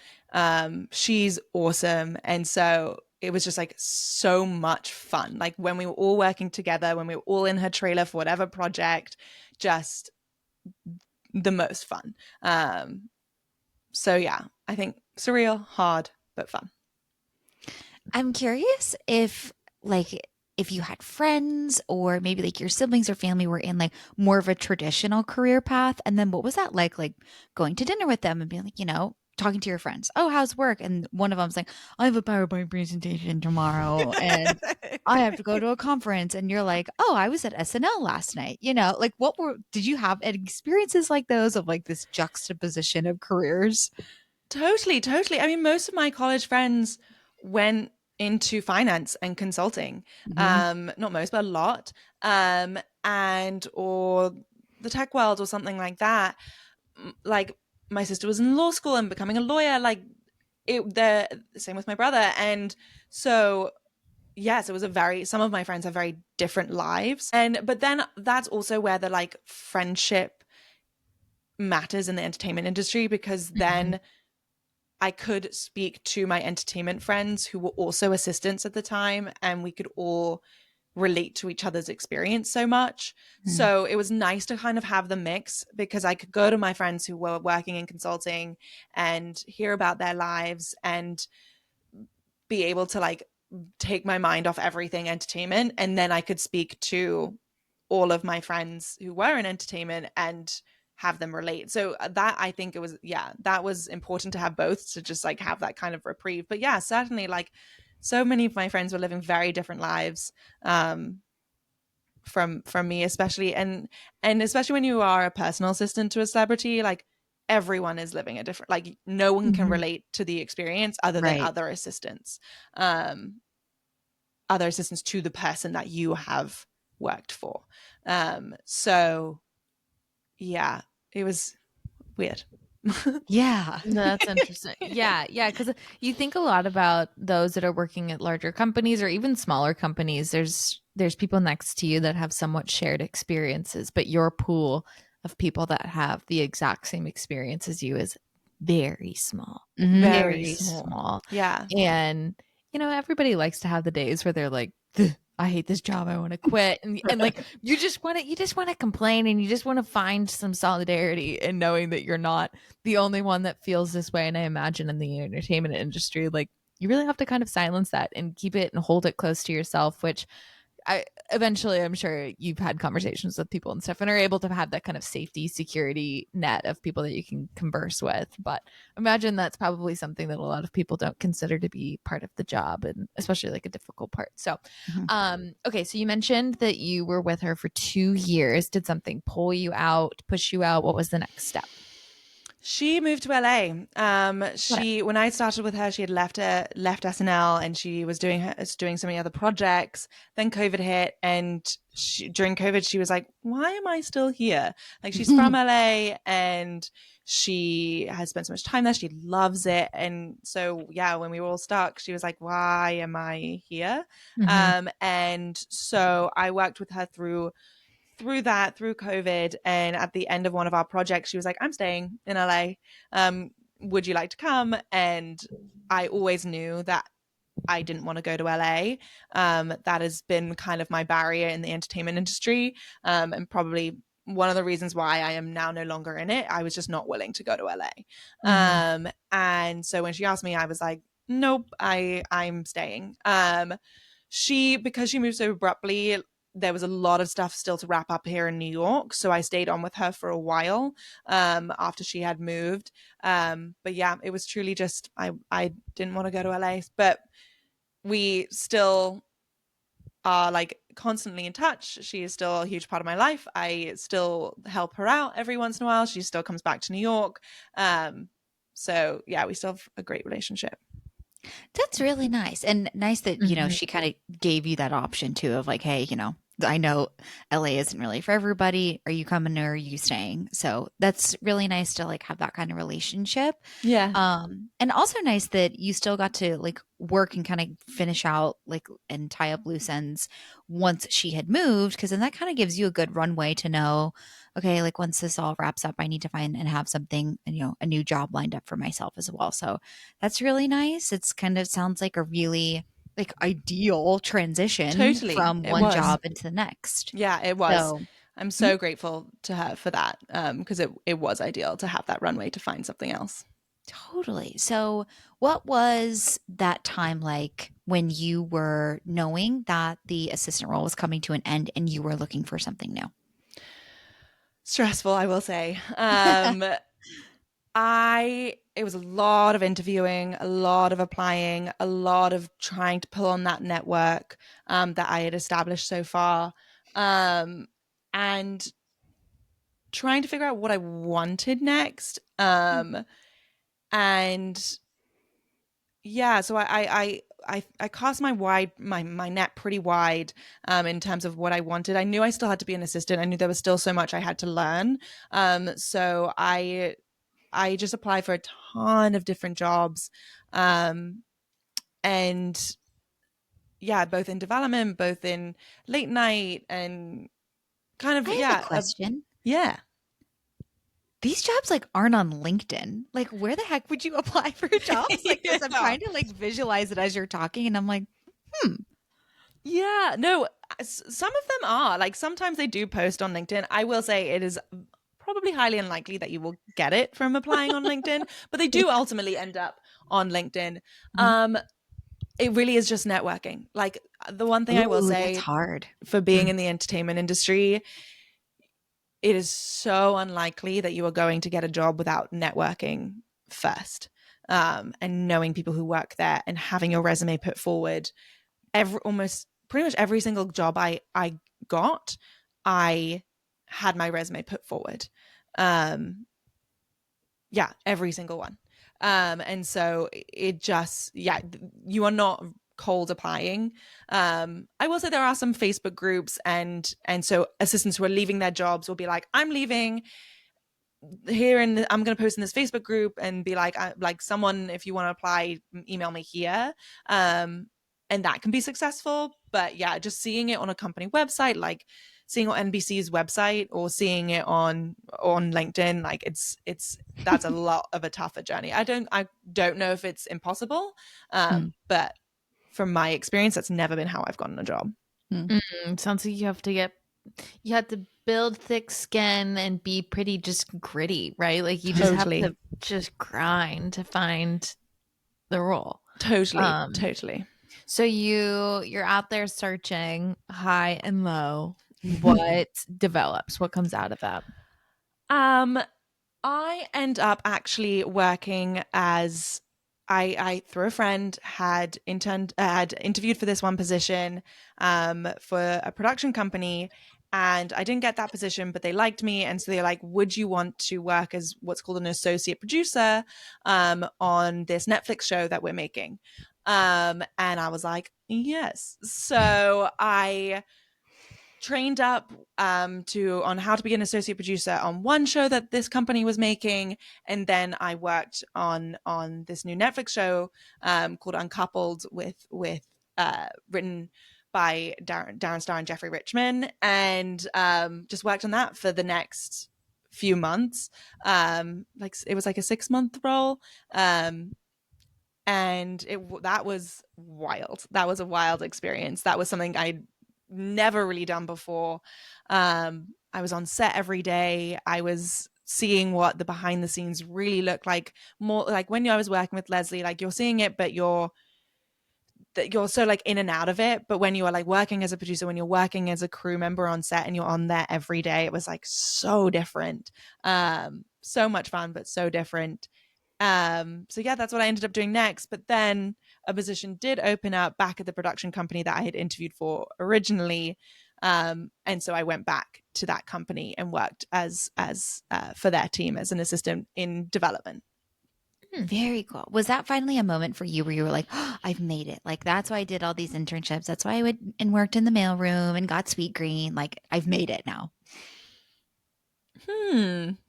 Speaker 3: She's awesome, and so it was just like so much fun, like when we were all working together, when we were all in her trailer for whatever project, just the most fun. So yeah, I think surreal, hard, but fun.
Speaker 1: I'm curious if like if you had friends or maybe like your siblings or family were in like more of a traditional career path, and then what was that like going to dinner with them and being like, talking to your friends, oh, how's work? And one of them's like, I have a PowerPoint presentation tomorrow and I have to go to a conference, and you're like, oh, I was at SNL last night. Like did you have any experiences like those of like this juxtaposition of careers?
Speaker 3: Totally, totally. I mean, most of my college friends went into finance and consulting.
Speaker 1: Mhm.
Speaker 3: Not most, but a lot. And or the tech world or something like that. Like my sister was in law school and becoming a lawyer. Like the same with my brother. And so yes, it was some of my friends have very different lives. But then that's also where the like friendship matters in the entertainment industry, because
Speaker 1: Mhm.
Speaker 3: then I could speak to my entertainment friends who were also assistants at the time, and we could all relate to each other's experience so much.
Speaker 1: Mhm.
Speaker 3: So it was nice to kind of have the mix, because I could go to my friends who were working in consulting and hear about their lives and be able to like take my mind off everything entertainment. And then I could speak to all of my friends who were in entertainment and have them relate. So that, I think it was, yeah, that was important to have both, to just like have that kind of reprieve. But yeah, certainly like so many of my friends were living very different lives, from me, especially. And especially when you are a personal assistant to a celebrity, like everyone is living a different, like no one can
Speaker 1: Mhm.
Speaker 3: relate to the experience other than
Speaker 1: Right.
Speaker 3: um other assistants to the person that you have worked for. So yeah, it was weird.
Speaker 1: Yeah.
Speaker 2: That's interesting. Yeah, yeah, because you think a lot about those that are working at larger companies or even smaller companies. There's people next to you that have somewhat shared experiences, but your pool of people that have the exact same experience as you is very small,
Speaker 3: Very
Speaker 2: very
Speaker 3: small.
Speaker 2: small.
Speaker 3: Yeah.
Speaker 2: And everybody likes to have the days where they're like, "Ugh, I hate this job, I want to quit," and like you just want to complain, and you just want to find some solidarity in knowing that you're not the only one that feels this way. And I imagine in the entertainment industry, like, you really have to kind of silence that and keep it and hold it close to yourself, which I'm sure you've had conversations with people and stuff and are able to have that kind of safety security net of people that you can converse with. But imagine that's probably something that a lot of people don't consider to be part of the job, and especially like a difficult part. So okay, so you mentioned that you were with her for 2 years. Did something pull you out, push you out? What was the next step?
Speaker 3: She moved to LA.
Speaker 2: Got it.
Speaker 3: When I started with her, she had left SNL, and she was doing so many other projects. Then COVID hit, and during COVID, she was like, "Why am I still here?" Like, she's from LA, and she has spent so much time there. She loves it, and so yeah, when we were all stuck, she was like, "Why am I here?"
Speaker 2: Mhm.
Speaker 3: And so I worked with her through COVID. And at the end of one of our projects, she was like, "I'm staying in LA. Would you like to come?" And I always knew that I didn't want to go to LA. That has been kind of my barrier in the entertainment industry, and probably one of the reasons why I am now no longer in it. I was just not willing to go to LA.
Speaker 2: Mhm.
Speaker 3: And so when she asked me, I was like, "Nope, I'm staying." Because she moved so abruptly, there was a lot of stuff still to wrap up here in New York. So I stayed on with her for a while after she had moved. But yeah, it was truly just, I didn't want to go to LA, but we still are like constantly in touch. She is still a huge part of my life. I still help her out every once in a while. She still comes back to New York. So yeah, we still have a great relationship.
Speaker 1: That's really nice. And nice that,
Speaker 2: Mhm.
Speaker 1: she kind of gave you that option too of like, hey, I know LA isn't really for everybody. Are you coming or are you staying? So that's really nice to like have that kind of relationship.
Speaker 3: Yeah.
Speaker 1: And also nice that you still got to like work and kind of finish out like and tie up loose ends once she had moved, because then that kind of gives you a good runway to know, okay, like once this all wraps up, I need to find and have something, a new job lined up for myself as well. So that's really nice. It's kind of sounds like a really like ideal transition
Speaker 3: Totally.
Speaker 1: from
Speaker 3: It
Speaker 1: one
Speaker 3: was.
Speaker 1: job into the next.
Speaker 3: Yeah, it was.
Speaker 1: So
Speaker 3: I'm
Speaker 1: mhm,
Speaker 3: so grateful to her for that, because it was ideal to have that runway to find something else.
Speaker 1: totally. So what was that time like when you were knowing that the assistant role was coming to an end and you were looking for something new?
Speaker 3: Stressful, I will say. I it was a lot of interviewing, a lot of applying, a lot of trying to pull on that network that I had established so far, and trying to figure out what I wanted next. And yeah, so I cast my net pretty wide in terms of what I wanted. I knew I still had to be an assistant. I knew there was still so much I had to learn. So I just applied for a ton of different jobs, um, and yeah, both in development, both in late night, and kind of
Speaker 1: I have a question.
Speaker 3: yeah.
Speaker 1: These jobs like aren't on LinkedIn. Like where the heck would you apply for jobs like this? I'm
Speaker 3: Yeah.
Speaker 1: trying to like visualize it as you're talking and I'm like, hmm.
Speaker 3: Yeah, no, some of them are like sometimes they do post on LinkedIn. I will say it is probably highly unlikely that you will get it from applying on LinkedIn, but they do ultimately end up on LinkedIn.
Speaker 1: Mhm.
Speaker 3: Um, it really is just networking. Like the one thing I will
Speaker 1: Ooh, that's
Speaker 3: say
Speaker 1: hard.
Speaker 3: for being in the entertainment industry, it is so unlikely that you are going to get a job without networking first, and knowing people who work there and having your resume put forward. Almost pretty much every single job I got, I had my resume put forward. Um, yeah, every single one. And so it just, yeah, you are not cold applying. I will say there are some Facebook groups, and so assistants who are leaving their jobs will be like, "I'm leaving. here and I'm going to post in this Facebook group and be like someone, if you want to apply, email me here. And that can be successful. But yeah, just seeing it on a company website, like seeing on NBC's website or seeing it on LinkedIn, like that's a lot of a tougher journey. I don't know if it's impossible, but from my experience, that's never been how I've gotten a job.
Speaker 2: Sounds like you have to build thick skin and be pretty just gritty, right? Like you just have to just grind to find the role.
Speaker 3: Totally.
Speaker 2: So you're out there searching high and low. What develops? What comes out of that?
Speaker 3: I end up actually working as I through a friend had interviewed for this one position for a production company, and I didn't get that position, but they liked me, and so they're like, "Would you want to work as what's called an associate producer on this Netflix show that we're making?" And I was like, "Yes." So I trained up on how to be an associate producer on one show that this company was making, and then I worked on this new Netflix show called Uncoupled with written by Darren Star and Jeffrey Richman, and just worked on that for the next few months. Like it was like a 6-month role. And that was wild. That was a wild experience. That was something I'd never really done before. I was on set every day. I was seeing what the behind the scenes really looked like. More like when I was working with Leslie, like you're seeing it, but you're so like in and out of it. But when you are like working as a producer, when you're working as a crew member on set and you're on there every day, it was like so different. So much fun, but so different. So yeah, that's what I ended up doing next. But then a position did open up back at the production company that I had interviewed for originally. And so I went back to that company and worked as for their team as an assistant in development.
Speaker 1: Very cool. Was that finally a moment for you where you were like, oh, I've made it? Like, that's why I did all these internships. That's why I went and worked in the mailroom and got Sweet Green. Like, I've made it now.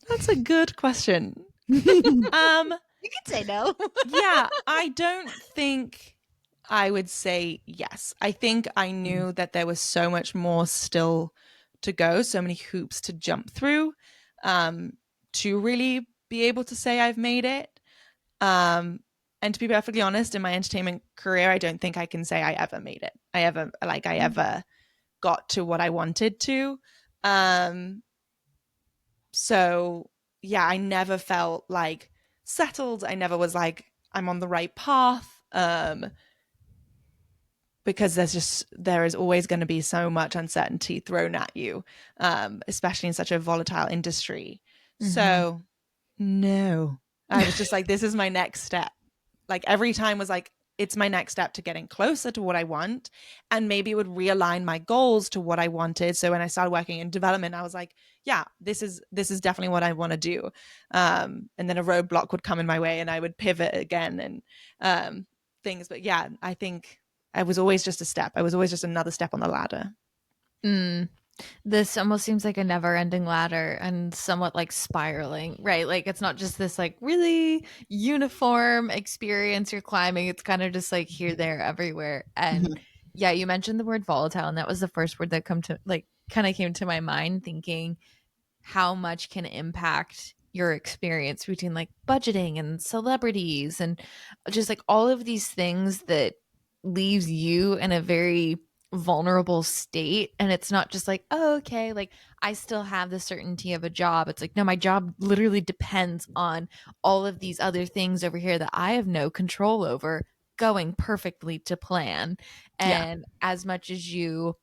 Speaker 3: That's a good question.
Speaker 1: You can say no.
Speaker 3: Yeah, I don't think I would say yes. I think I knew that there was so much more still to go, so many hoops to jump through, to really be able to say I've made it. And to be perfectly honest, in my entertainment career, I don't think I can say I ever made it. I ever got to what I wanted to. So yeah, I never felt like settled. I never was like I'm on the right path. Because there is always going to be so much uncertainty thrown at you, especially in such a volatile industry. So no, I was just like, this is my next step. Like every time was like, it's my next step to getting closer to what I want, and maybe it would realign my goals to what I wanted. So when I started working in development, I was like, yeah, this is definitely what I want to do. And then a roadblock would come in my way and I would pivot again and things. But yeah, I think I was always just a step. I was always just another step on the ladder.
Speaker 2: This almost seems like a never-ending ladder and somewhat like spiraling, right? Like it's not just this like really uniform experience you're climbing. It's kind of just like here, there, everywhere. And yeah, you mentioned the word volatile, and that was the first word that came to my mind, thinking how much can impact your experience between like budgeting and celebrities and just like all of these things that leaves you in a very vulnerable state. And it's not just like, oh, okay, like I still have the certainty of a job. It's like, no, my job literally depends on all of these other things over here that I have no control over going perfectly to plan. And as much as you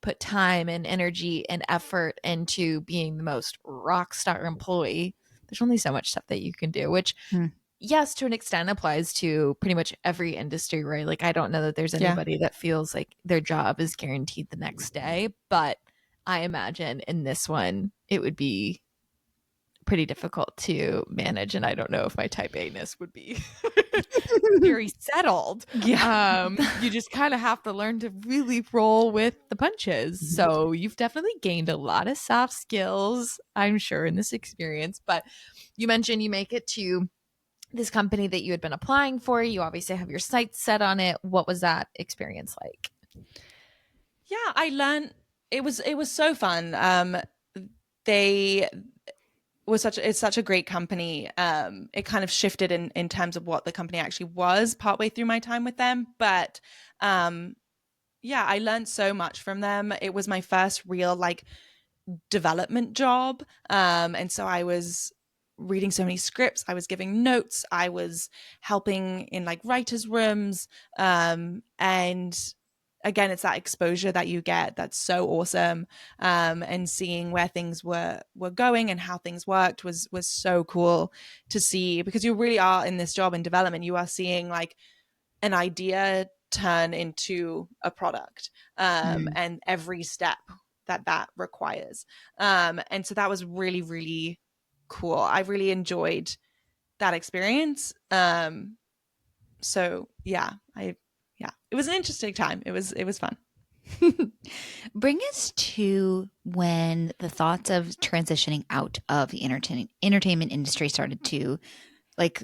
Speaker 2: put time and energy and effort into being the most rock star employee, there's only so much stuff that you can do, which yes, to an extent applies to pretty much every industry, right? Like I don't know that there's anybody that feels like their job is guaranteed the next day, but I imagine in this one it would be pretty difficult to manage, and I don't know if my type A-ness would be very settled.
Speaker 3: Yeah.
Speaker 2: You just kind of have to learn to really roll with the punches. So you've definitely gained a lot of soft skills, I'm sure, in this experience. But you mentioned you make it to this company that you had been applying for. You obviously have your sights set on it. What was that experience like?
Speaker 3: Yeah, I learned it was so fun. They it's such a great company. It kind of shifted in terms of what the company actually was partway through my time with them, but yeah, I learned so much from them. It was my first real like development job, and so I was reading so many scripts, I was giving notes, I was helping in like writers' rooms, and again, it's that exposure that you get that's so awesome, and seeing where things were going and how things worked was so cool to see, because you really are in this job in development, you are seeing like an idea turn into a product, and every step that requires, and so that was really really cool. I really enjoyed that experience. So yeah, it was an interesting time. It was fun.
Speaker 1: Bring us to when the thoughts of transitioning out of the entertainment industry started to, like,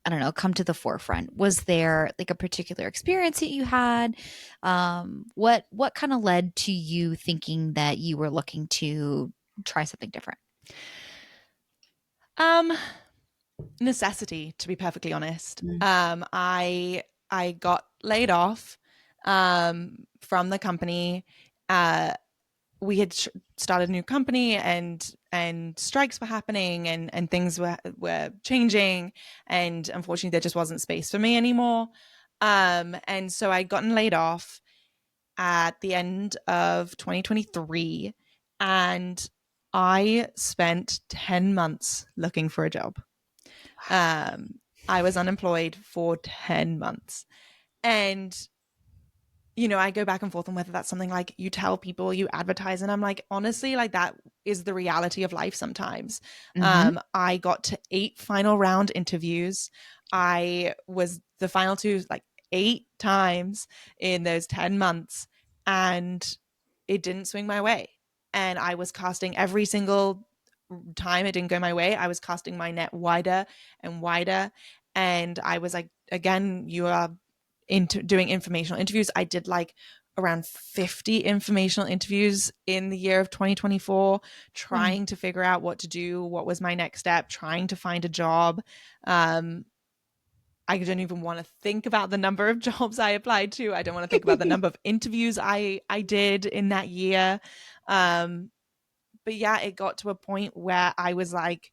Speaker 1: I don't know, come to the forefront. Was there like a particular experience that you had? What kind of led to you thinking that you were looking to try something different?
Speaker 3: Um, Necessity, to be perfectly honest. I got laid off from the company. We had started a new company, and strikes were happening, and things were changing, and unfortunately there just wasn't space for me anymore, and so I'd gotten laid off at the end of 2023, and I spent 10 months looking for a job. I was unemployed for 10 months, and I go back and forth on whether that's something like you tell people, you advertise, and I'm like, honestly, like that is the reality of life sometimes. I got to 8 final round interviews. I was the final 2 like 8 times in those 10 months, and it didn't swing my way. And I was casting every single time it didn't go my way. I was casting my net wider and wider. And I was like, again, you are into doing informational interviews. I did like around 50 informational interviews in the year of 2024, trying to figure out what to do, what was my next step, trying to find a job. I don't even want to think about the number of jobs I applied to. I don't want to think about the number of interviews I did in that year. But yeah, it got to a point where I was like,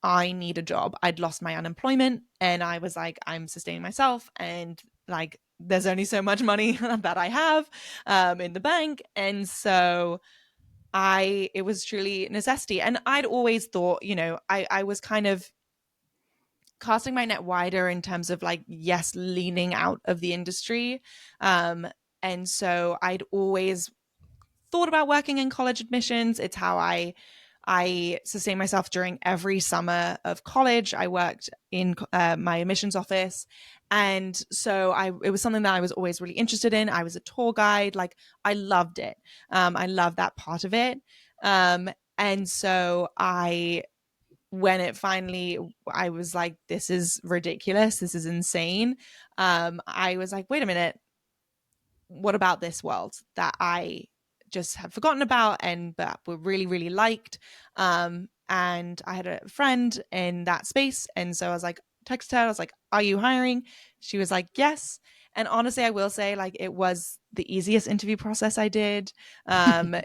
Speaker 3: I need a job. I'd lost my unemployment, and I was like, I'm sustaining myself, and like there's only so much money that I have in the bank. And so it was truly necessity. And I'd always thought, I was kind of casting my net wider in terms of like, yes, leaning out of the industry. And so I'd always thought about working in college admissions. It's how I sustained myself during every summer of college. I worked in my admissions office. And so it was something that I was always really interested in. I was a tour guide. Like, I loved it. I loved that part of it. And so when it finally, I was like, this is ridiculous. This is insane. I was like, wait a minute. What about this world that I just had forgotten about but were really really liked, and I had a friend in that space, and so I was like, texted her, I was like, are you hiring? She was like, yes. And honestly, I will say, like, it was the easiest interview process I did.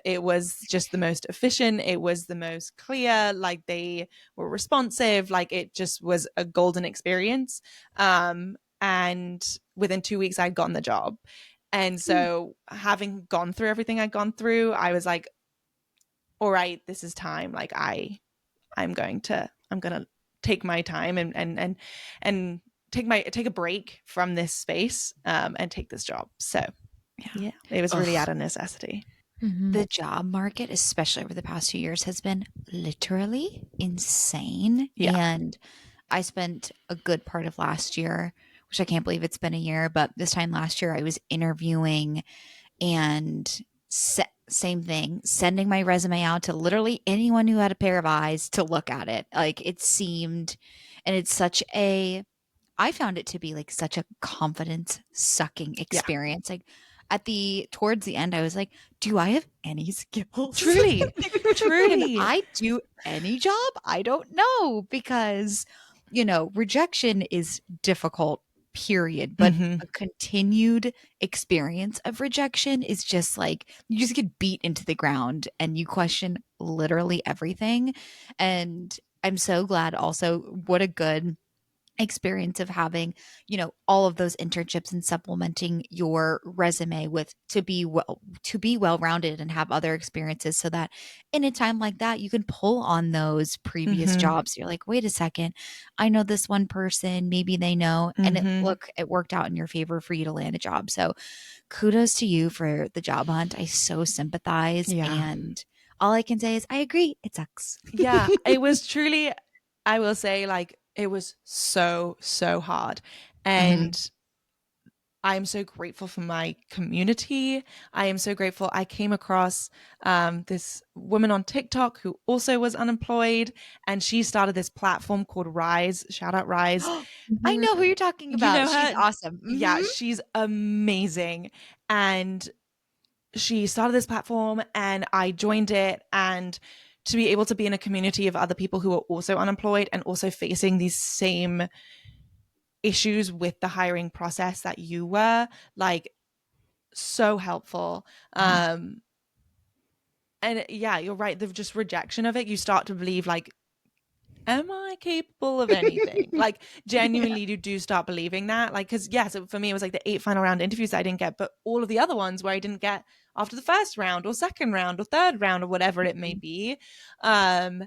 Speaker 3: It was just the most efficient, it was the most clear, like they were responsive, like it just was a golden experience. And within 2 weeks I'd gotten the job. And so having gone through everything I'd gone through, I was like, all right, this is time. Like I'm going to take my time and take a break from this space, and take this job. So yeah, it was really out of necessity.
Speaker 1: The job market, especially over the past 2 years, has been literally insane.
Speaker 3: Yeah.
Speaker 1: And I spent a good part of last year, which I can't believe it's been a year, but this time last year I was interviewing and same thing, sending my resume out to literally anyone who had a pair of eyes to look at it. Like it seemed, and it's such a, I found it to be like such a confidence sucking
Speaker 3: Yeah.
Speaker 1: experience. Like towards the end, I was like, do I have any skills?
Speaker 3: Truly.
Speaker 1: Can
Speaker 3: Truly.
Speaker 1: I do any job? I don't know because, rejection is difficult, period. But a continued experience of rejection is just like you just get beat into the ground and you question literally everything. And I'm so glad also what a good experience of having all of those internships and supplementing your resume with to be well rounded and have other experiences so that in a time like that you can pull on those previous jobs. You're like, wait a second, I know this one person, maybe they know, and it worked out in your favor for you to land a job. So kudos to you for the job hunt. I so sympathize. And all I can say is I agree, it sucks.
Speaker 3: Yeah, it was truly, I will say, like, it was so, so hard. And I am so grateful for my community. I am so grateful. I came across this woman on TikTok who also was unemployed, and she started this platform called Rise. Shout out Rise.
Speaker 1: I know who you're talking about.
Speaker 3: You know her?
Speaker 1: She's awesome.
Speaker 3: Yeah, she's amazing. And she started this platform, and I joined it. And to be able to be in a community of other people who are also unemployed and also facing these same issues with the hiring process that you were, like, so helpful. And yeah, you're right, the just rejection of it, you start to believe, like, am I capable of anything? Like, genuinely, you do start believing that. Like, because yes, for me it was like the 8 final round interviews that I didn't get, but all of the other ones where I didn't get after the first round or second round or third round or whatever it may be. And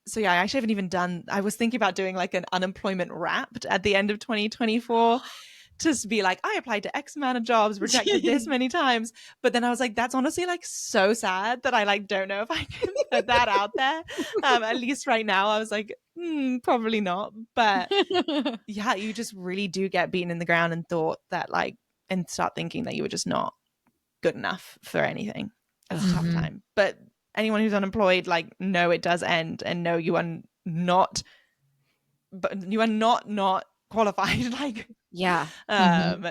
Speaker 3: so yeah, I actually haven't even done, I was thinking about doing like an unemployment wrapped at the end of 2024 to be like, I applied to X amount of jobs, rejected this many times. But then I was like, that's honestly like so sad that I like don't know if I can put that out there. At least right now I was like, probably not. But yeah, you just really do get beaten in the ground and thought that like, and start thinking that you were just not good enough for anything. It's a tough time. But anyone who's unemployed, like, no, it does end, and no, you are not, but you are not qualified. Like,
Speaker 1: Yeah.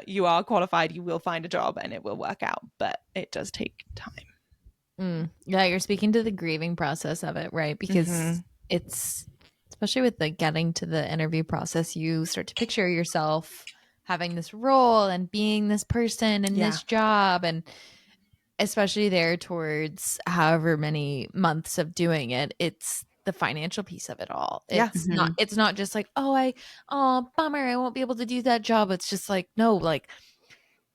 Speaker 3: you are qualified. You will find a job, and it will work out. But it does take time.
Speaker 2: Yeah, you're speaking to the grieving process of it, right? Because it's, especially with like getting to the interview process, you start to picture yourself having this role and being this person in this job, and especially there towards however many months of doing it, it's the financial piece of it all. It's not just like, oh bummer, I won't be able to do that job. It's just like, no, like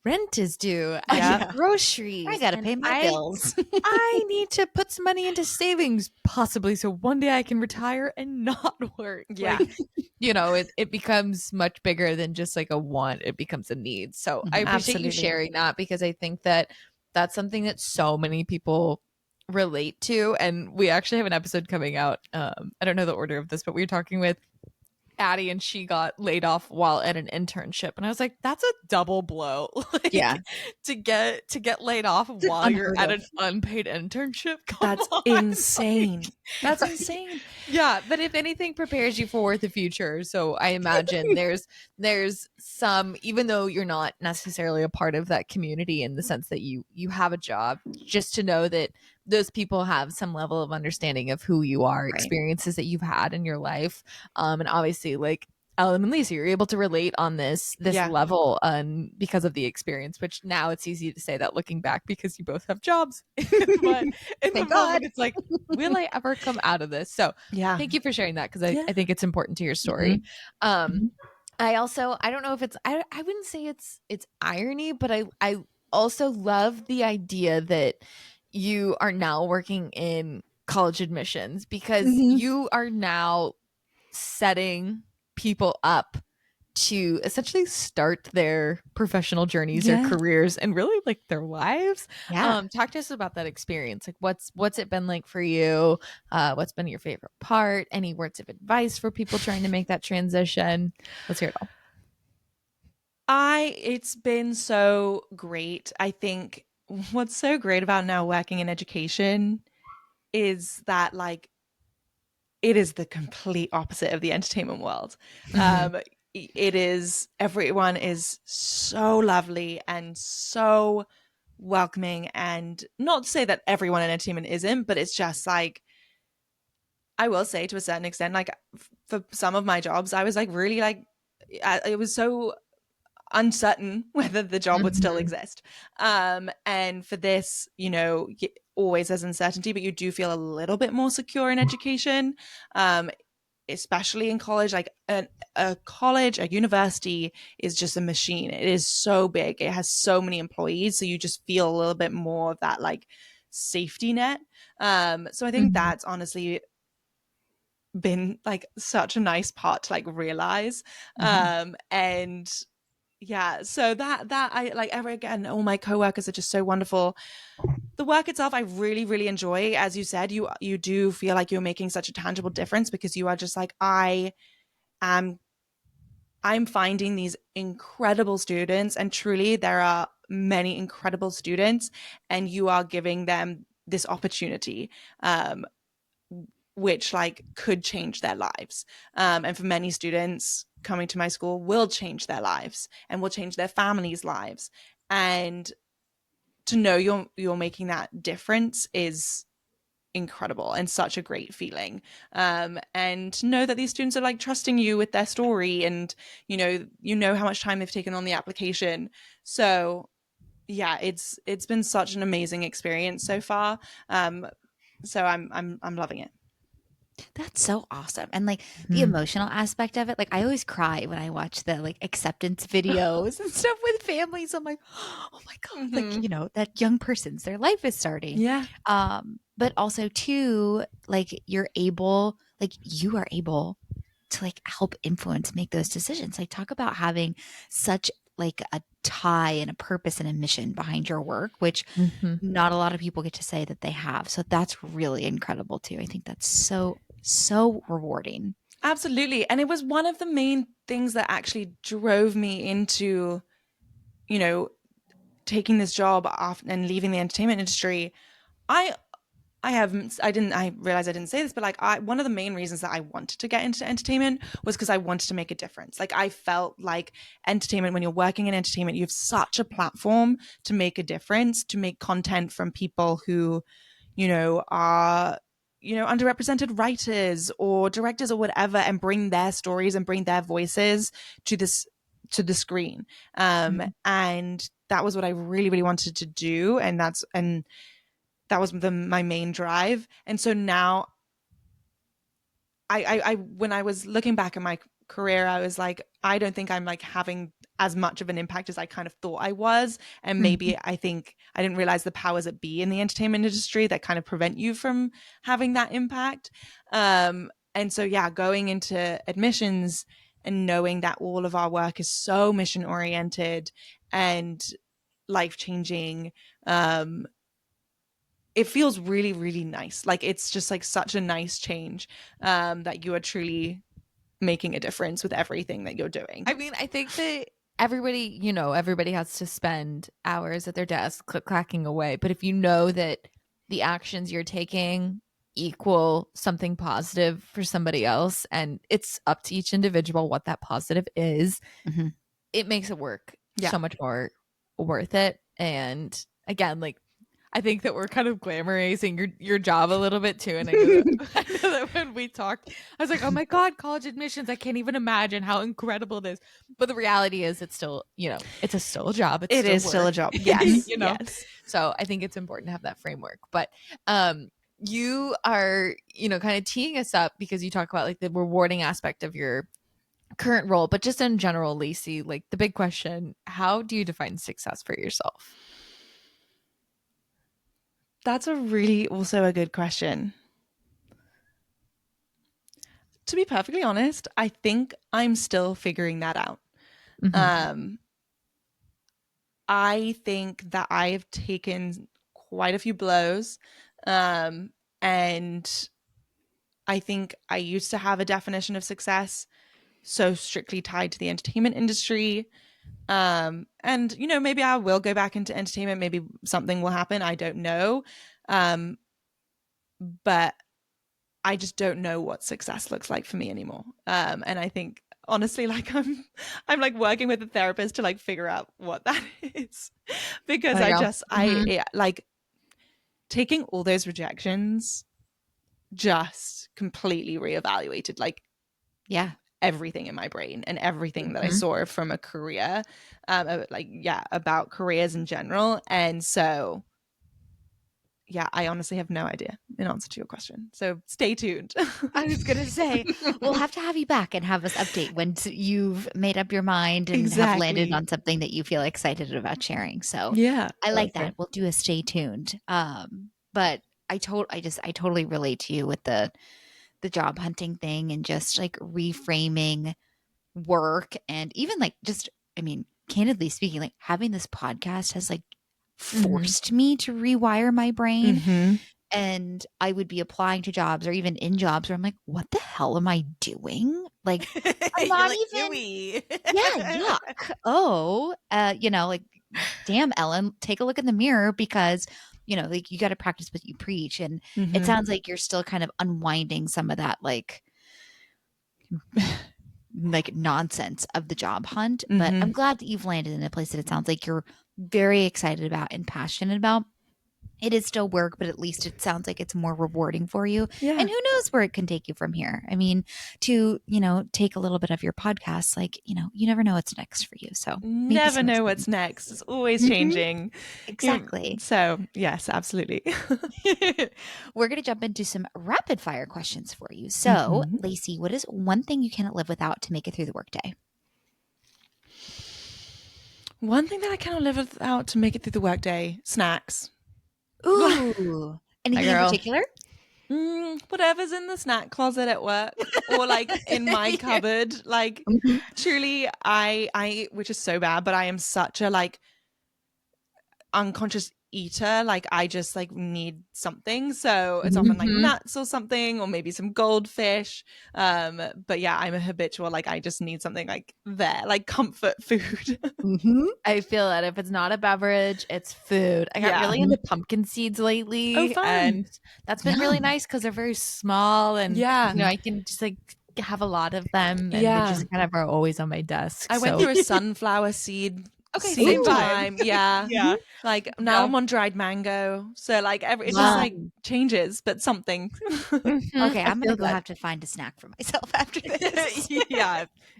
Speaker 2: rent is due. I have groceries.
Speaker 1: I gotta pay my bills.
Speaker 2: I need to put some money into savings, possibly, so one day I can retire and not work.
Speaker 3: Yeah.
Speaker 2: Like, it becomes much bigger than just like a want. It becomes a need. So I appreciate you sharing that, because I think that that's something that so many people relate to. And we actually have an episode coming out. I don't know the order of this, but we were talking with Addie, and she got laid off while at an internship, and I was like, that's a double blow. Like, to get laid off while you're at an unpaid internship.
Speaker 3: That's insane. That's insane.
Speaker 2: Yeah, but if anything prepares you for the future, so I imagine there's some, even though you're not necessarily a part of that community in the sense that you have a job, just to know that those people have some level of understanding of who you are, experiences that you've had in your life. And obviously, like Ellen and Lacey, you're able to relate on this level because of the experience, which now it's easy to say that looking back because you both have jobs. But in the moment, it's like, will I ever come out of this? So thank you for sharing that, because I think it's important to your story. I don't know if it's, I wouldn't say it's irony, but I also love the idea that you are now working in college admissions, because you are now setting people up to essentially start their professional journeys or
Speaker 3: Yeah.
Speaker 2: careers and really like their lives.
Speaker 1: Yeah.
Speaker 2: Talk to us about that experience. Like what's it been like for you? What's been your favorite part? Any words of advice for people trying to make that transition? Let's hear it all.
Speaker 3: It's been so great. I think what's so great about now working in education is that like it is the complete opposite of the entertainment world.
Speaker 2: Mhm.
Speaker 3: It is, everyone is so lovely and so welcoming, and not to say that everyone in entertainment isn't, but it's just like, I will say to a certain extent, like for some of my jobs, I was like really like, it was so uncertain whether the job would still
Speaker 2: Mhm.
Speaker 3: exist. And for this, always there's uncertainty, but you do feel a little bit more secure in education. Especially in college, like a university is just a machine. It is so big. It has so many employees. So you just feel a little bit more of that like safety net. So I think
Speaker 2: Mhm.
Speaker 3: that's honestly been like such a nice part to like realize.
Speaker 1: Mhm.
Speaker 3: And yeah, so that I like, ever again, all my coworkers are just so wonderful. The work itself I really really enjoy. As you said, you do feel like you're making such a tangible difference, because you are just like, am I'm finding these incredible students, and truly there are many incredible students, and you are giving them this opportunity, um, which like could change their lives. And for many students coming to my school will change their lives and will change their families' lives. And to know you're making that difference is incredible and such a great feeling. And to know that these students are like trusting you with their story, and you know how much time they've taken on the application. So yeah, it's been such an amazing experience so far. So I'm loving it.
Speaker 1: That's so awesome. And like the
Speaker 2: Mhm.
Speaker 1: emotional aspect of it, like I always cry when I watch the like acceptance videos and stuff with families. I'm like, oh my God, like,
Speaker 3: Mm-hmm.
Speaker 1: that young person's their life is starting.
Speaker 3: Yeah.
Speaker 1: But also too, like you are able to like help influence, make those decisions. Like talk about having such like a tie and a purpose and a mission behind your work, which
Speaker 2: Mhm.
Speaker 1: not a lot of people get to say that they have. So that's really incredible too. I think that's so, so rewarding.
Speaker 3: Absolutely. And it was one of the main things that actually drove me into, you know, taking this job off and leaving the entertainment industry. I I realized I didn't say this, but like one of the main reasons that I wanted to get into entertainment was because I wanted to make a difference. Like I felt like entertainment, when you're working in entertainment, you have such a platform to make a difference, to make content from people who, are underrepresented writers or directors or whatever, and bring their stories and bring their voices to this to the screen.
Speaker 2: Mhm.
Speaker 3: And that was what I really really wanted to do, and that was my main drive. And so now I when I was looking back at my career, I was like, I don't think I'm like having as much of an impact as I kind of thought I was. And
Speaker 2: Mhm.
Speaker 3: maybe I think I didn't realize the powers that be in the entertainment industry that kind of prevent you from having that impact. And so yeah, going into admissions and knowing that all of our work is so mission oriented and life changing, it feels really really nice. Like it's just like such a nice change, that you are truly making a difference with everything that you're doing.
Speaker 2: I mean, I think that everybody has to spend hours at their desk click clacking away. But if you know that the actions you're taking equal something positive for somebody else, and it's up to each individual what that positive is,
Speaker 1: Mhm.
Speaker 2: it makes it work
Speaker 3: Yeah.
Speaker 2: so much more worth it. And again, like I think that we're kind of glamorizing your job a little bit too. And I know that I know that when we talked, I was like, oh my God, college admissions. I can't even imagine how incredible it is. But the reality is it's still, it's still a job. It's
Speaker 3: It
Speaker 2: still
Speaker 3: is still
Speaker 2: work.
Speaker 3: a job. Yes.
Speaker 2: you know?
Speaker 3: Yes.
Speaker 2: So I think it's important to have that framework. But you are, kind of teeing us up because you talk about like the rewarding aspect of your current role, but just in general, Lacey, like the big question, how do you define success for yourself?
Speaker 3: That's a really also a good question. To be perfectly honest, I think I'm still figuring that out. I think that I've taken quite a few blows. And I think I used to have a definition of success so strictly tied to the entertainment industry. And, you know, maybe I will go back into entertainment. Maybe something will happen. I don't know. But I just don't know what success looks like for me anymore. And I think honestly, like I'm like working with a therapist to like figure out what that is, because I like taking all those rejections just completely reevaluated like everything in my brain and everything that I saw from a career, about careers in general. And so yeah, I honestly have no idea in answer to your question. So stay tuned.
Speaker 1: I was going to say, we'll have to have you back and have us update once you've made up your mind and have landed on something that you feel excited about sharing. So
Speaker 3: yeah,
Speaker 1: I like that. We'll do a stay tuned. But I totally relate to you with the job hunting thing and just like reframing work, and even like just, I mean, candidly speaking, like having this podcast has like forced me to rewire my brain. And I would be applying to jobs or even in jobs where I'm like, what the hell am I doing? Like, I'm not
Speaker 3: like,
Speaker 1: even, yuck. Oh, you know, like, damn, Ellen, take a look in the mirror, because, you know, like you got to practice what you preach. And it sounds like you're still kind of unwinding some of that, like nonsense of the job hunt. But I'm glad that you've landed in a place that it sounds like you're very excited about and passionate about. It is still work, but at least it sounds like it's more rewarding for you.
Speaker 3: Yeah.
Speaker 1: And who knows where it can take you from here. I mean, to, you know, take a little bit of your podcast, like, you know, you never know what's next for you. So
Speaker 3: never know what's next. It's always changing.
Speaker 1: Exactly.
Speaker 3: So yes, absolutely.
Speaker 1: We're going to jump into some rapid fire questions for you. So Lacey, what is one thing you cannot live without to make it through the workday?
Speaker 3: One thing that I cannot live without to make it through the workday: snacks.
Speaker 1: Ooh, anything in particular?
Speaker 3: Whatever's in the snack closet at work or like in my cupboard. Like truly, I which is so bad, but I am such a like unconscious eater. Like I just like need something, so it's often like nuts or something, or maybe some goldfish. But yeah, I'm a habitual, like I just need something like there, like comfort food.
Speaker 2: I feel that if it's not a beverage, it's food. I got really into pumpkin seeds lately, and that's been really nice because they're very small, and you know, I can just like have a lot of them, and they just kind of are always on my desk.
Speaker 3: I went through a sunflower seed same time. Yeah. Like now I'm on dried mango. So like it just like changes, but something.
Speaker 1: Okay, I'm gonna go have to find a snack for myself after this.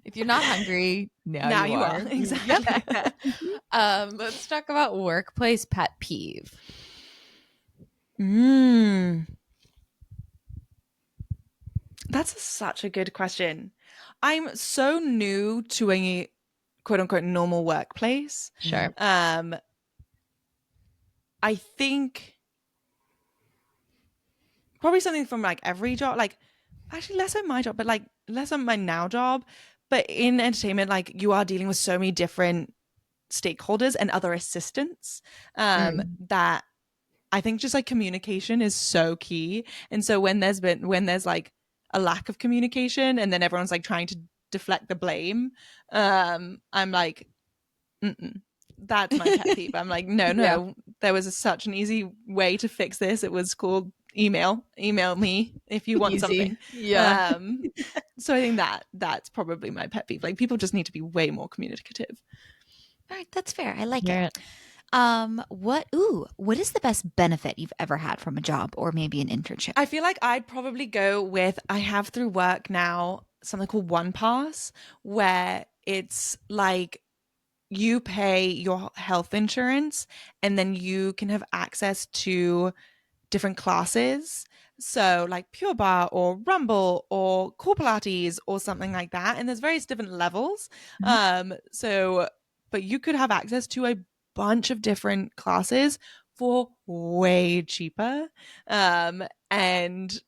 Speaker 2: If you're not hungry, now you are.
Speaker 3: Exactly.
Speaker 2: Let's talk about workplace pet peeve.
Speaker 3: That's such a good question. I'm so new to a quote unquote normal workplace.
Speaker 2: Sure.
Speaker 3: I think probably something from like every job, like actually less on my job, but like less on my now job. But in entertainment, like you are dealing with so many different stakeholders and other assistants that I think just like communication is so key. And so when there's like a lack of communication and then everyone's like trying to deflect the blame, I'm like, that's my pet peeve. I'm like, no, there was such an easy way to fix this. It was called email me if you want something. So I think that's probably my pet peeve. Like people just need to be way more communicative.
Speaker 1: All right, that's fair. I like it. What is the best benefit you've ever had from a job or maybe an internship?
Speaker 3: I feel like I'd probably go with, I have through work now something called One Pass, where it's like you pay your health insurance and then you can have access to different classes. So like Pure Barre or Rumble or Core Pilates or something like that. And there's various different levels. But you could have access to a bunch of different classes for way cheaper. And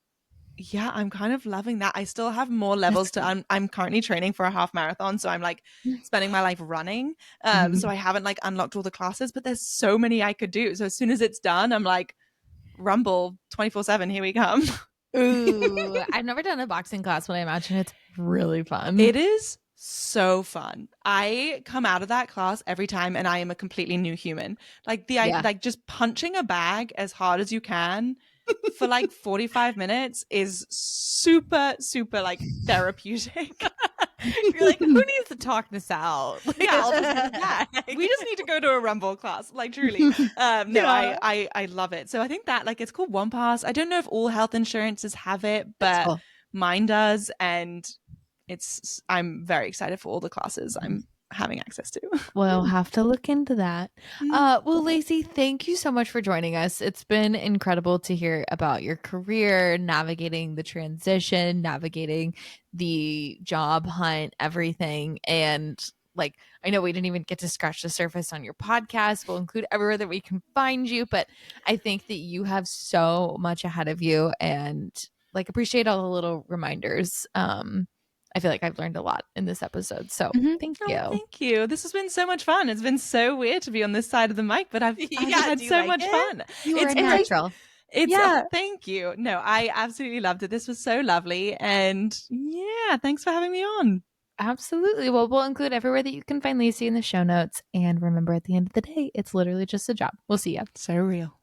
Speaker 3: yeah, I'm kind of loving that. I still have more levels to I'm currently training for a half marathon, so I'm like spending my life running. So I haven't like unlocked all the classes, but there's so many I could do. So as soon as it's done, I'm like, Rumble 24/7, here we come.
Speaker 2: Ooh, I've never done a boxing class, but I imagine it's really fun.
Speaker 3: It is so fun. I come out of that class every time and I am a completely new human. Like like just punching a bag as hard as you can for like 45 minutes is super, super like therapeutic.
Speaker 2: You're like, who needs to talk this out? Like,
Speaker 3: yeah, we just need to go to a Rumble class, like truly. I love it. So I think that like it's called One Pass. I don't know if all health insurances have it, but mine does, and I'm very excited for all the classes I'm having access to.
Speaker 2: We'll have to look into that. Well, Lacey, thank you so much for joining us. It's been incredible to hear about your career, navigating the transition, navigating the job hunt, everything. And like, I know we didn't even get to scratch the surface on your podcast. We'll include everywhere that we can find you, but I think that you have so much ahead of you, and like appreciate all the little reminders. I feel like I've learned a lot in this episode. So thank you.
Speaker 3: Thank you. This has been so much fun. It's been so weird to be on this side of the mic, but I've had so much fun.
Speaker 1: It's natural.
Speaker 3: Thank you. No, I absolutely loved it. This was so lovely. And yeah, thanks for having me on.
Speaker 2: Absolutely. Well, we'll include everywhere that you can find Lacey in the show notes. And remember, at the end of the day, it's literally just a job. We'll see you.
Speaker 3: So real.